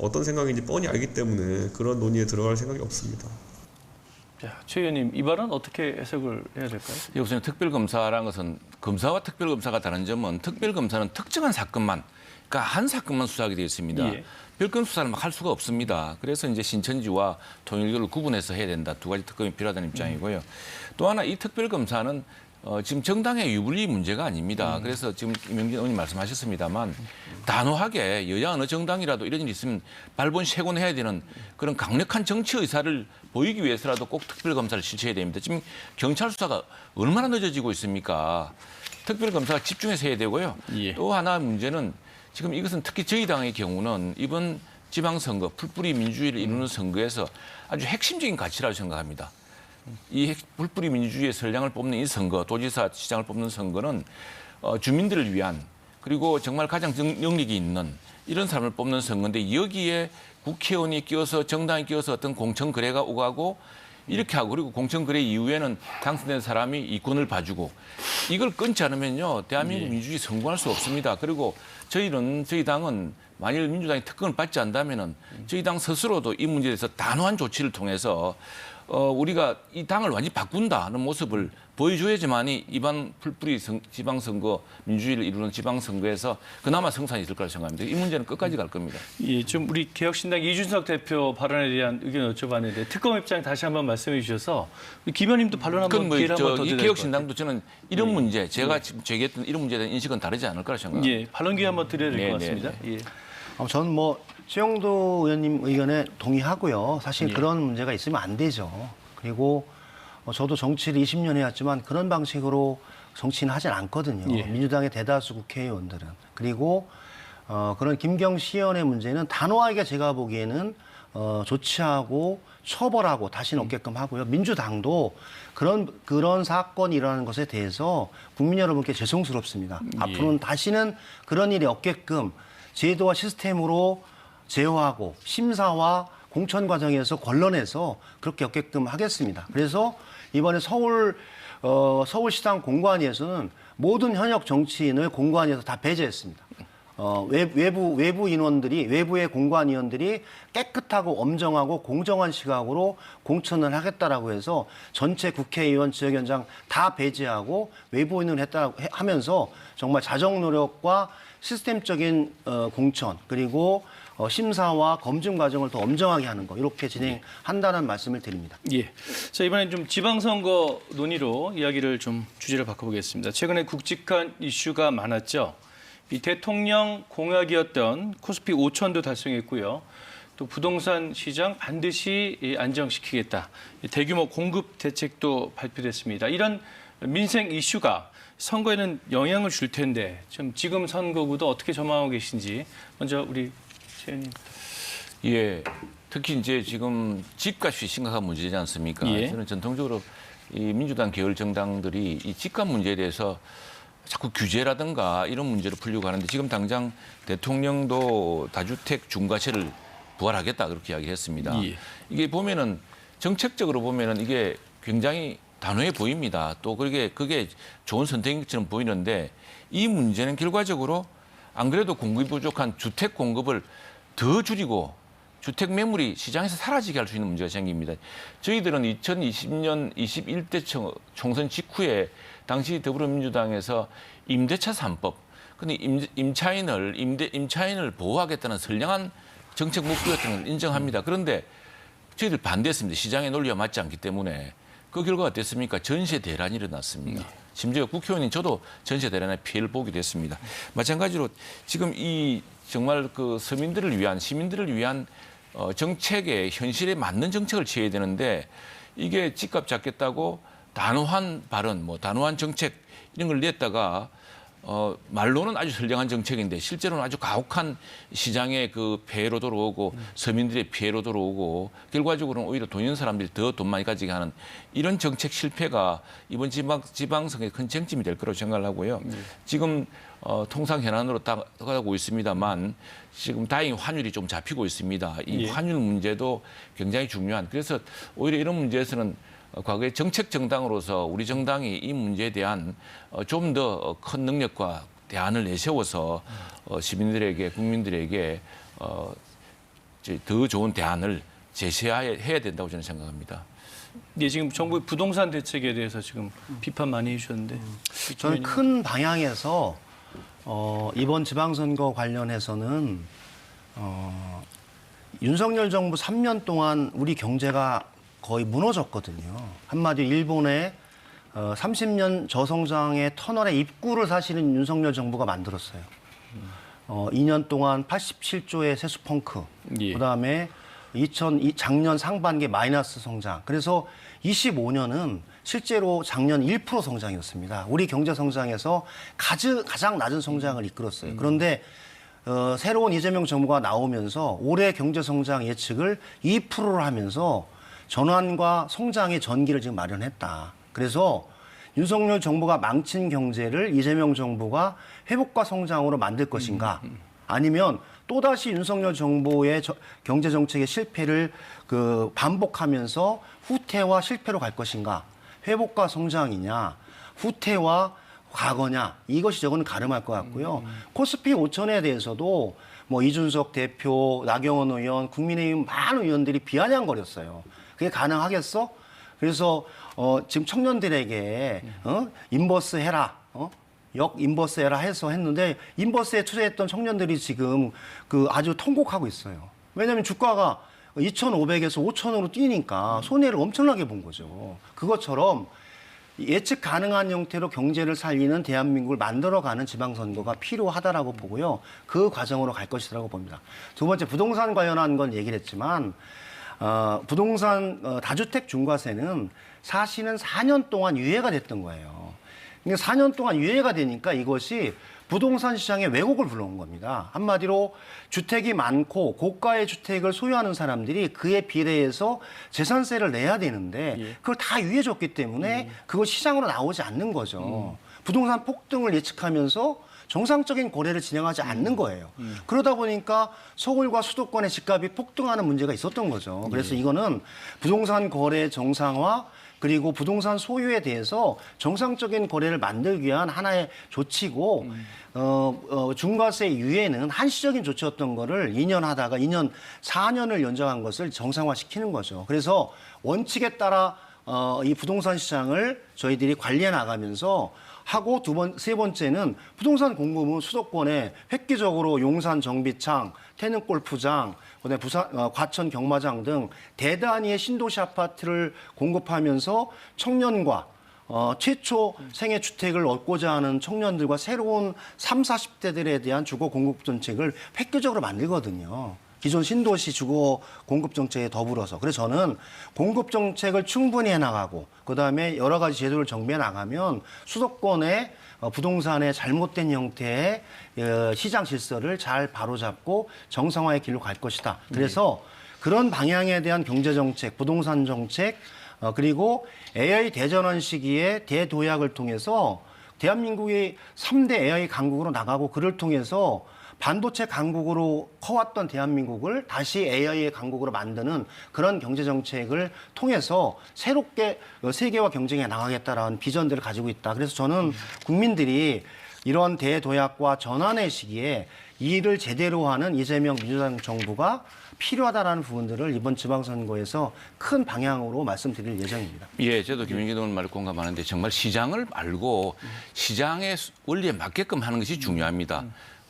어떤 생각인지 뻔히 알기 때문에 그런 논의에 들어갈 생각이 없습니다. 자, 최 의원님, 이 발언 어떻게 해석을 해야 될까요? 우선 특별검사라는 것은 검사와 특별검사가 다른 점은 특별검사는 특정한 사건만, 그러니까 한 사건만 수사하게 되어 있습니다. 예. 별건 수사를 막 할 수가 없습니다. 그래서 이제 신천지와 통일교를 구분해서 해야 된다. 두 가지 특검이 필요하다는 입장이고요. 또 하나 이 특별검사는 지금 정당의 유불리 문제가 아닙니다. 그래서 지금 김영진 의원님 말씀하셨습니다만 단호하게 여야 어느 정당이라도 이런 일이 있으면 발본색원해야 되는 그런 강력한 정치 의사를 보이기 위해서라도 꼭 특별검사를 실시해야 됩니다. 지금 경찰 수사가 얼마나 늦어지고 있습니까? 특별검사가 집중해서 해야 되고요. 예. 또 하나 문제는 지금 이것은 특히 저희 당의 경우는 이번 지방선거, 풀뿌리 민주주의를 이루는 선거에서 아주 핵심적인 가치라고 생각합니다. 이 풀뿌리 민주주의의 선량을 뽑는 이 선거, 도지사, 시장을 뽑는 선거는 주민들을 위한 그리고 정말 가장 능력이 있는 이런 사람을 뽑는 선거인데 여기에 국회의원이 끼어서 정당이 끼어서 어떤 공천 거래가 오가고 이렇게 하고 그리고 공천 거래 이후에는 당선된 사람이 이권을 봐주고 이걸 끊지 않으면요 대한민국 민주주의 성공할 수 없습니다. 그리고 저희 당은 만일 민주당이 특권을 받지 않는다면은 저희 당 스스로도 이 문제에 대해서 단호한 조치를 통해서 우리가 이 당을 완전히 바꾼다는 모습을 보여줘야지만이 이번 풀뿌리 지방선거 민주주의를 이루는 지방선거에서 그나마 성산이 있을 거라고 생각합니다. 이 문제는 끝까지 갈 겁니다. 예, 좀 우리 개혁신당 이준석 대표 발언에 대한 의견 여쭤봤는데 특검 입장 다시 한번 말씀해 주셔서 우리 김 의원님도 발언 한번 기회를 한번 더 드려야 될 것 같아요. 이 개혁신당도 저는 이런 문제, 제가 지금 제기했던 이런 문제에 대한 인식은 다르지 않을 거라고 생각합니다. 예, 발언 기회 한번 드려야 될 것 같습니다. 예. 저는 최영도 의원님 의견에 동의하고요. 사실 그런 문제가 있으면 안 되죠. 그리고 저도 정치를 20년 해왔지만 그런 방식으로 정치는 하진 않거든요. 예. 민주당의 대다수 국회의원들은. 그리고 그런 김경시 의원의 문제는 단호하게 제가 보기에는 조치하고 처벌하고 다시는 없게끔 하고요. 민주당도 그런 사건이 일어나는 것에 대해서 국민 여러분께 죄송스럽습니다. 앞으로는 다시는 그런 일이 없게끔 제도와 시스템으로 제어하고 심사와 공천 과정에서 걸러내서 그렇게 없게끔 하겠습니다. 그래서 이번에 서울시당 공관위에서는 모든 현역 정치인을 공관위에서 다 배제했습니다. 외부 인원들이 외부의 공관위원들이 깨끗하고 엄정하고 공정한 시각으로 공천을 하겠다라고 해서 전체 국회의원 지역위원장 다 배제하고 외부인을 했다고 하면서 정말 자정 노력과 시스템적인 공천 그리고 심사와 검증 과정을 더 엄정하게 하는 거 이렇게 진행한다는 말씀을 드립니다. 예. 자, 이번엔 좀 지방선거 논의로 이야기를 좀 주제를 바꿔보겠습니다. 최근에 굵직한 이슈가 많았죠. 이 대통령 공약이었던 코스피 5천도 달성했고요. 또 부동산 시장 반드시 안정시키겠다. 대규모 공급 대책도 발표됐습니다. 이런 민생 이슈가 선거에는 영향을 줄 텐데 좀 지금 선거구도 어떻게 전망하고 계신지 먼저 우리 최 의원님. 예, 특히 이제 지금 집값이 심각한 문제지 않습니까? 예. 저는 전통적으로 이 민주당 계열 정당들이 이 집값 문제에 대해서 자꾸 규제라든가 이런 문제를 풀려고 하는데 지금 당장 대통령도 다주택 중과세를 부활하겠다 그렇게 이야기했습니다. 예. 이게 보면은 정책적으로 보면은 이게 굉장히 단호해 보입니다. 또 그게 좋은 선택처럼 보이는데 이 문제는 결과적으로 안 그래도 공급이 부족한 주택 공급을 더 줄이고 주택 매물이 시장에서 사라지게 할 수 있는 문제가 생깁니다. 저희들은 2020년 21대 총선 직후에 당시 더불어민주당에서 임대차 3법, 근데 임차인을 보호하겠다는 선량한 정책 목표였다는 걸 인정합니다. 그런데 저희들 반대했습니다. 시장의 논리와 맞지 않기 때문에. 그 결과가 어땠습니까? 전세 대란이 일어났습니다. 심지어 국회의원인 저도 전세 대란의 피해를 보기도 했습니다. 마찬가지로 지금 이 정말 그 서민들을 위한 시민들을 위한 정책의 현실에 맞는 정책을 취해야 되는데 이게 집값 잡겠다고 단호한 발언, 단호한 정책 이런 걸 냈다가 말로는 아주 선량한 정책인데 실제로는 아주 가혹한 시장의 그 폐해로 돌아오고 서민들의 피해로 돌아오고 결과적으로는 오히려 돈 있는 사람들이 더 돈 많이 가지게 하는 이런 정책 실패가 이번 지방선거에 큰 쟁점이 될 거라고 생각을 하고요. 지금 통상 현안으로 따라가고 있습니다만 지금 다행히 환율이 좀 잡히고 있습니다. 이 환율 문제도 굉장히 중요한 그래서 오히려 이런 문제에서는 과거에 정책 정당으로서 우리 정당이 이 문제에 대한 좀 더 큰 능력과 대안을 내세워서 시민들에게 국민들에게 더 좋은 대안을 제시해야 된다고 저는 생각합니다. 예, 지금 정부의 부동산 대책에 대해서 지금 비판 많이 해주셨는데 저는 큰 방향에서 이번 지방선거 관련해서는 윤석열 정부 3년 동안 우리 경제가 거의 무너졌거든요. 한마디로 일본의 30년 저성장의 터널의 입구를 사실은 윤석열 정부가 만들었어요. 2년 동안 87조의 세수 펑크, 예. 그다음에 작년 상반기에 마이너스 성장. 그래서 25년은 실제로 작년 1% 성장이었습니다. 우리 경제 성장에서 가장 낮은 성장을 이끌었어요. 그런데 새로운 이재명 정부가 나오면서 올해 경제 성장 예측을 2%로 하면서 전환과 성장의 전기를 지금 마련했다. 그래서 윤석열 정부가 망친 경제를 이재명 정부가 회복과 성장으로 만들 것인가? 아니면 또다시 윤석열 정부의 경제 정책의 실패를 반복하면서 후퇴와 실패로 갈 것인가? 회복과 성장이냐? 후퇴와 과거냐? 이것이 저거는 가름할 것 같고요. 코스피 5천에 대해서도 뭐 이준석 대표, 나경원 의원, 국민의힘 많은 의원들이 비아냥거렸어요. 그게 가능하겠어? 그래서 지금 청년들에게 인버스 해라, 인버스 해라 해서 했는데 인버스에 투자했던 청년들이 지금 아주 통곡하고 있어요. 왜냐하면 주가가 2,500에서 5,000으로 뛰니까 손해를 엄청나게 본 거죠. 그것처럼 예측 가능한 형태로 경제를 살리는 대한민국을 만들어가는 지방선거가 필요하다라고 보고요. 그 과정으로 갈 것이라고 봅니다. 두 번째, 부동산 관련한 건 얘기를 했지만 부동산 다주택 중과세는 사실은 4년 동안 유예가 됐던 거예요. 근데 4년 동안 유예가 되니까 이것이 부동산 시장에 왜곡을 불러온 겁니다. 한마디로 주택이 많고 고가의 주택을 소유하는 사람들이 그에 비례해서 재산세를 내야 되는데 그걸 다 유예줬기 때문에 그거 시장으로 나오지 않는 거죠. 부동산 폭등을 예측하면서 정상적인 거래를 진행하지 않는 거예요. 그러다 보니까 서울과 수도권의 집값이 폭등하는 문제가 있었던 거죠. 그래서 이거는 부동산 거래 정상화 그리고 부동산 소유에 대해서 정상적인 거래를 만들기 위한 하나의 조치고 중과세 유예는 한시적인 조치였던 거를 2년 하다가 4년을 연장한 것을 정상화시키는 거죠. 그래서 원칙에 따라 이 부동산 시장을 저희들이 관리해 나가면서 하고 세 번째는 부동산 공급은 수도권에 획기적으로 용산 정비창, 태릉 골프장, 그다음에 과천 경마장 등 대단위의 신도시 아파트를 공급하면서 청년과 최초 생애 주택을 얻고자 하는 청년들과 새로운 30, 40대들에 대한 주거 공급 정책을 획기적으로 만들거든요. 기존 신도시 주거 공급 정책에 더불어서. 그래서 저는 공급 정책을 충분히 해나가고 그다음에 여러 가지 제도를 정비해 나가면 수도권의 부동산의 잘못된 형태의 시장 질서를 잘 바로잡고 정상화의 길로 갈 것이다. 그래서 그런 방향에 대한 경제 정책, 부동산 정책 그리고 AI 대전환 시기에 대도약을 통해서 대한민국이 3대 AI 강국으로 나가고 그를 통해서 반도체 강국으로 커왔던 대한민국을 다시 AI의 강국으로 만드는 그런 경제 정책을 통해서 새롭게 세계와 경쟁해 나가겠다라는 비전들을 가지고 있다. 그래서 저는 국민들이 이런 대도약과 전환의 시기에 이 일을 제대로 하는 이재명 민주당 정부가 필요하다라는 부분들을 이번 지방선거에서 큰 방향으로 말씀드릴 예정입니다. 예, 저도 김영진 의원 말 공감하는데 정말 시장을 알고 시장의 원리에 맞게끔 하는 것이 중요합니다.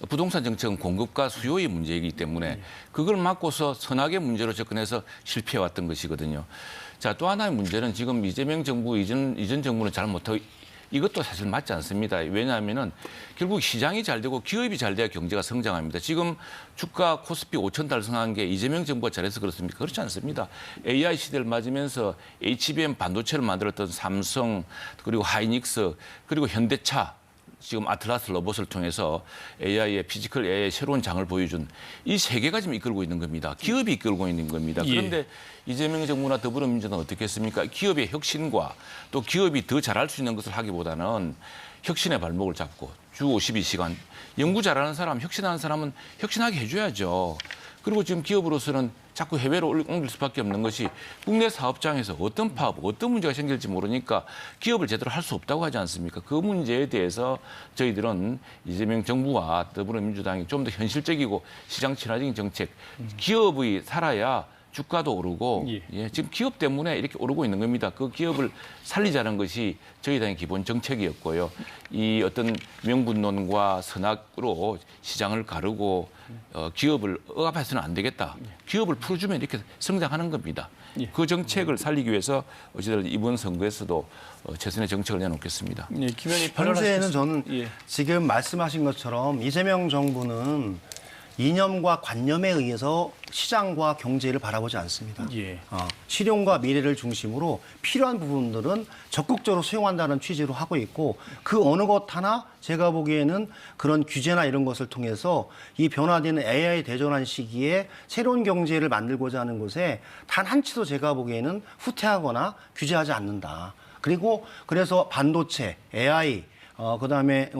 부동산 정책은 공급과 수요의 문제이기 때문에 그걸 막고서 선악의 문제로 접근해서 실패해왔던 것이거든요. 자, 또 하나의 문제는 지금 이재명 정부 이전 정부는 잘 못하고 이것도 사실 맞지 않습니다. 왜냐하면은 결국 시장이 잘 되고 기업이 잘 돼야 경제가 성장합니다. 지금 주가 코스피 5천 달성한 게 이재명 정부가 잘해서 그렇습니까? 그렇지 않습니다. AI 시대를 맞으면서 HBM 반도체를 만들었던 삼성 그리고 하이닉스 그리고 현대차 지금 아틀라스 로봇을 통해서 AI의 피지컬 AI의 새로운 장을 보여준 이 세 개가 지금 이끌고 있는 겁니다. 기업이 이끌고 있는 겁니다. 그런데 이재명 정부나 더불어민주당은 어떻게 했습니까? 기업의 혁신과 또 기업이 더 잘할 수 있는 것을 하기보다는 혁신의 발목을 잡고 주 52시간 연구 잘하는 사람, 혁신하는 사람은 혁신하게 해줘야죠. 그리고 지금 기업으로서는 자꾸 해외로 옮길 수밖에 없는 것이 국내 사업장에서 어떤 파업, 어떤 문제가 생길지 모르니까 기업을 제대로 할 수 없다고 하지 않습니까? 그 문제에 대해서 저희들은 이재명 정부와 더불어민주당이 좀 더 현실적이고 시장 친화적인 정책, 기업이 살아야 주가도 오르고 지금 기업 때문에 이렇게 오르고 있는 겁니다. 그 기업을 살리자는 것이 저희 당의 기본 정책이었고요. 이 어떤 명분론과 선악으로 시장을 가르고 기업을 억압해서는 안 되겠다. 기업을 풀어주면 이렇게 성장하는 겁니다. 그 정책을 살리기 위해서 어찌됐든 이번 선거에서도 최선의 정책을 내놓겠습니다. 현재는 저는 지금 말씀하신 것처럼 이재명 정부는 이념과 관념에 의해서 시장과 경제를 바라보지 않습니다. 실용과 미래를 중심으로 필요한 부분들은 적극적으로 수용한다는 취지로 하고 있고 그 어느 것 하나 제가 보기에는 그런 규제나 이런 것을 통해서 이 변화되는 AI 대전환 시기에 새로운 경제를 만들고자 하는 것에 단 한치도 제가 보기에는 후퇴하거나 규제하지 않는다. 그리고 그래서 반도체, AI, 그다음에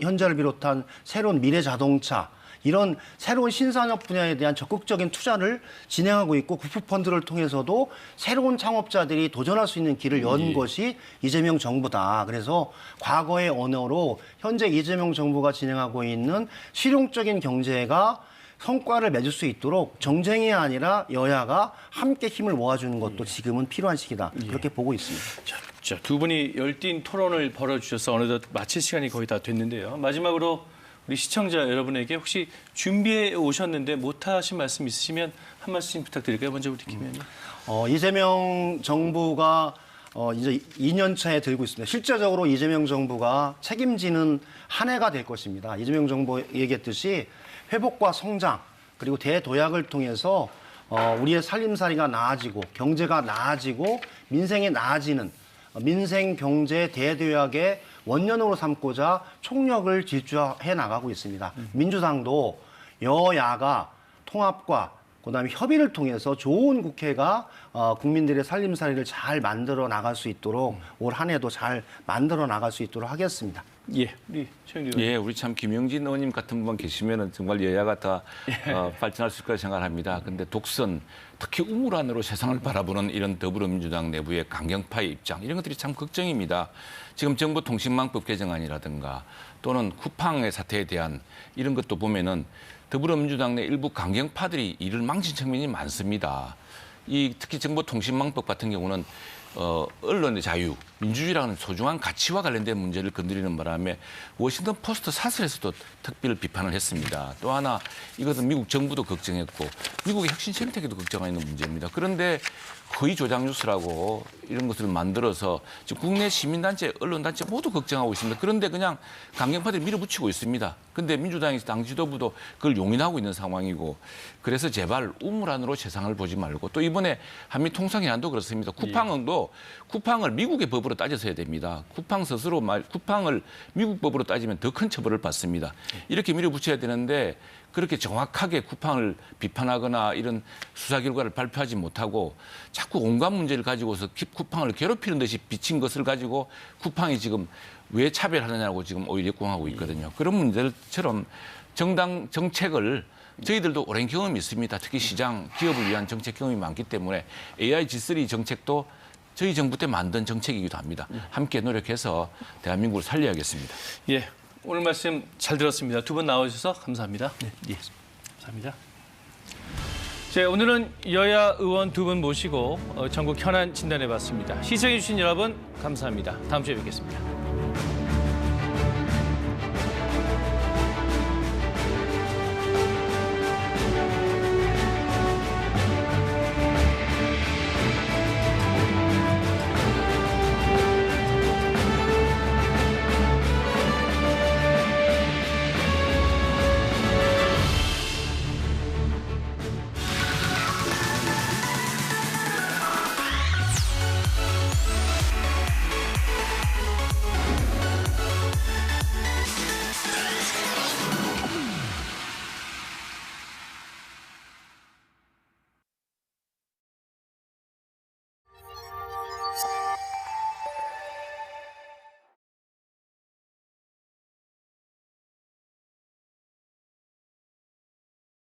현재를 비롯한 새로운 미래 자동차 이런 새로운 신산업 분야에 대한 적극적인 투자를 진행하고 있고 국부펀드를 통해서도 새로운 창업자들이 도전할 수 있는 길을 연 것이 이재명 정부다. 그래서 과거의 언어로 현재 이재명 정부가 진행하고 있는 실용적인 경제가 성과를 맺을 수 있도록 정쟁이 아니라 여야가 함께 힘을 모아주는 것도 지금은 필요한 시기다. 그렇게 보고 있습니다. 자, 두 분이 열띤 토론을 벌여주셔서 어느덧 마칠 시간이 거의 다 됐는데요. 마지막으로 우리 시청자 여러분에게 혹시 준비해 오셨는데 못하신 말씀 있으시면 한 말씀 부탁드릴까요? 먼저 우리 김 의원님. 이재명 정부가 이제 2년 차에 들고 있습니다. 실제적으로 이재명 정부가 책임지는 한 해가 될 것입니다. 이재명 정부 얘기했듯이 회복과 성장 그리고 대도약을 통해서 우리의 살림살이가 나아지고 경제가 나아지고 민생이 나아지는 민생 경제 대도약의 원년으로 삼고자 총력을 질주해 나가고 있습니다. 민주당도 여야가 통합과 그다음에 협의를 통해서 좋은 국회가 국민들의 살림살이를 잘 만들어 나갈 수 있도록 올 한 해도 잘 만들어 나갈 수 있도록 하겠습니다. 우리 참 김영진 의원님 같은 분만 계시면은 정말 여야가 다 발전할 수 있을 거라 생각합니다. 근데 독선, 특히 우물안으로 세상을 바라보는 이런 더불어민주당 내부의 강경파의 입장 이런 것들이 참 걱정입니다. 지금 정보통신망법 개정안이라든가 또는 쿠팡의 사태에 대한 이런 것도 보면은 더불어민주당 내 일부 강경파들이 이를 망친 측면이 많습니다. 특히 정보통신망법 같은 경우는 언론의 자유, 민주주의라는 소중한 가치와 관련된 문제를 건드리는 바람에 워싱턴 포스트 사설에서도 특별 비판을 했습니다. 또 하나 이것은 미국 정부도 걱정했고 미국의 혁신 생태계도 걱정하는 문제입니다. 그런데 허위 조작 뉴스라고 이런 것을 만들어서 지금 국내 시민단체, 언론단체 모두 걱정하고 있습니다. 그런데 그냥 강경파들이 밀어붙이고 있습니다. 그런데 민주당의 당 지도부도 그걸 용인하고 있는 상황이고 그래서 제발 우물안으로 세상을 보지 말고 또 이번에 한미통상회담도 그렇습니다. 쿠팡을 미국의 법으로 따져서야 됩니다. 쿠팡 스스로 쿠팡을 미국 법으로 따지면 더 큰 처벌을 받습니다. 이렇게 밀어붙여야 되는데 그렇게 정확하게 쿠팡을 비판하거나 이런 수사 결과를 발표하지 못하고 자꾸 온갖 문제를 가지고서 쿠팡을 괴롭히는 듯이 비친 것을 가지고 쿠팡이 지금 왜 차별하느냐고 지금 오히려 역공하고 있거든요. 그런 문제들처럼 정당 정책을 저희들도 오랜 경험이 있습니다. 특히 시장, 기업을 위한 정책 경험이 많기 때문에 AI G3 정책도 저희 정부 때 만든 정책이기도 합니다. 함께 노력해서 대한민국을 살려야겠습니다. 오늘 말씀 잘 들었습니다. 두 분 나와주셔서 감사합니다. 감사합니다. 오늘은 여야 의원 두 분 모시고 전국 현안 진단해봤습니다. 시청해주신 여러분 감사합니다. 다음 주에 뵙겠습니다.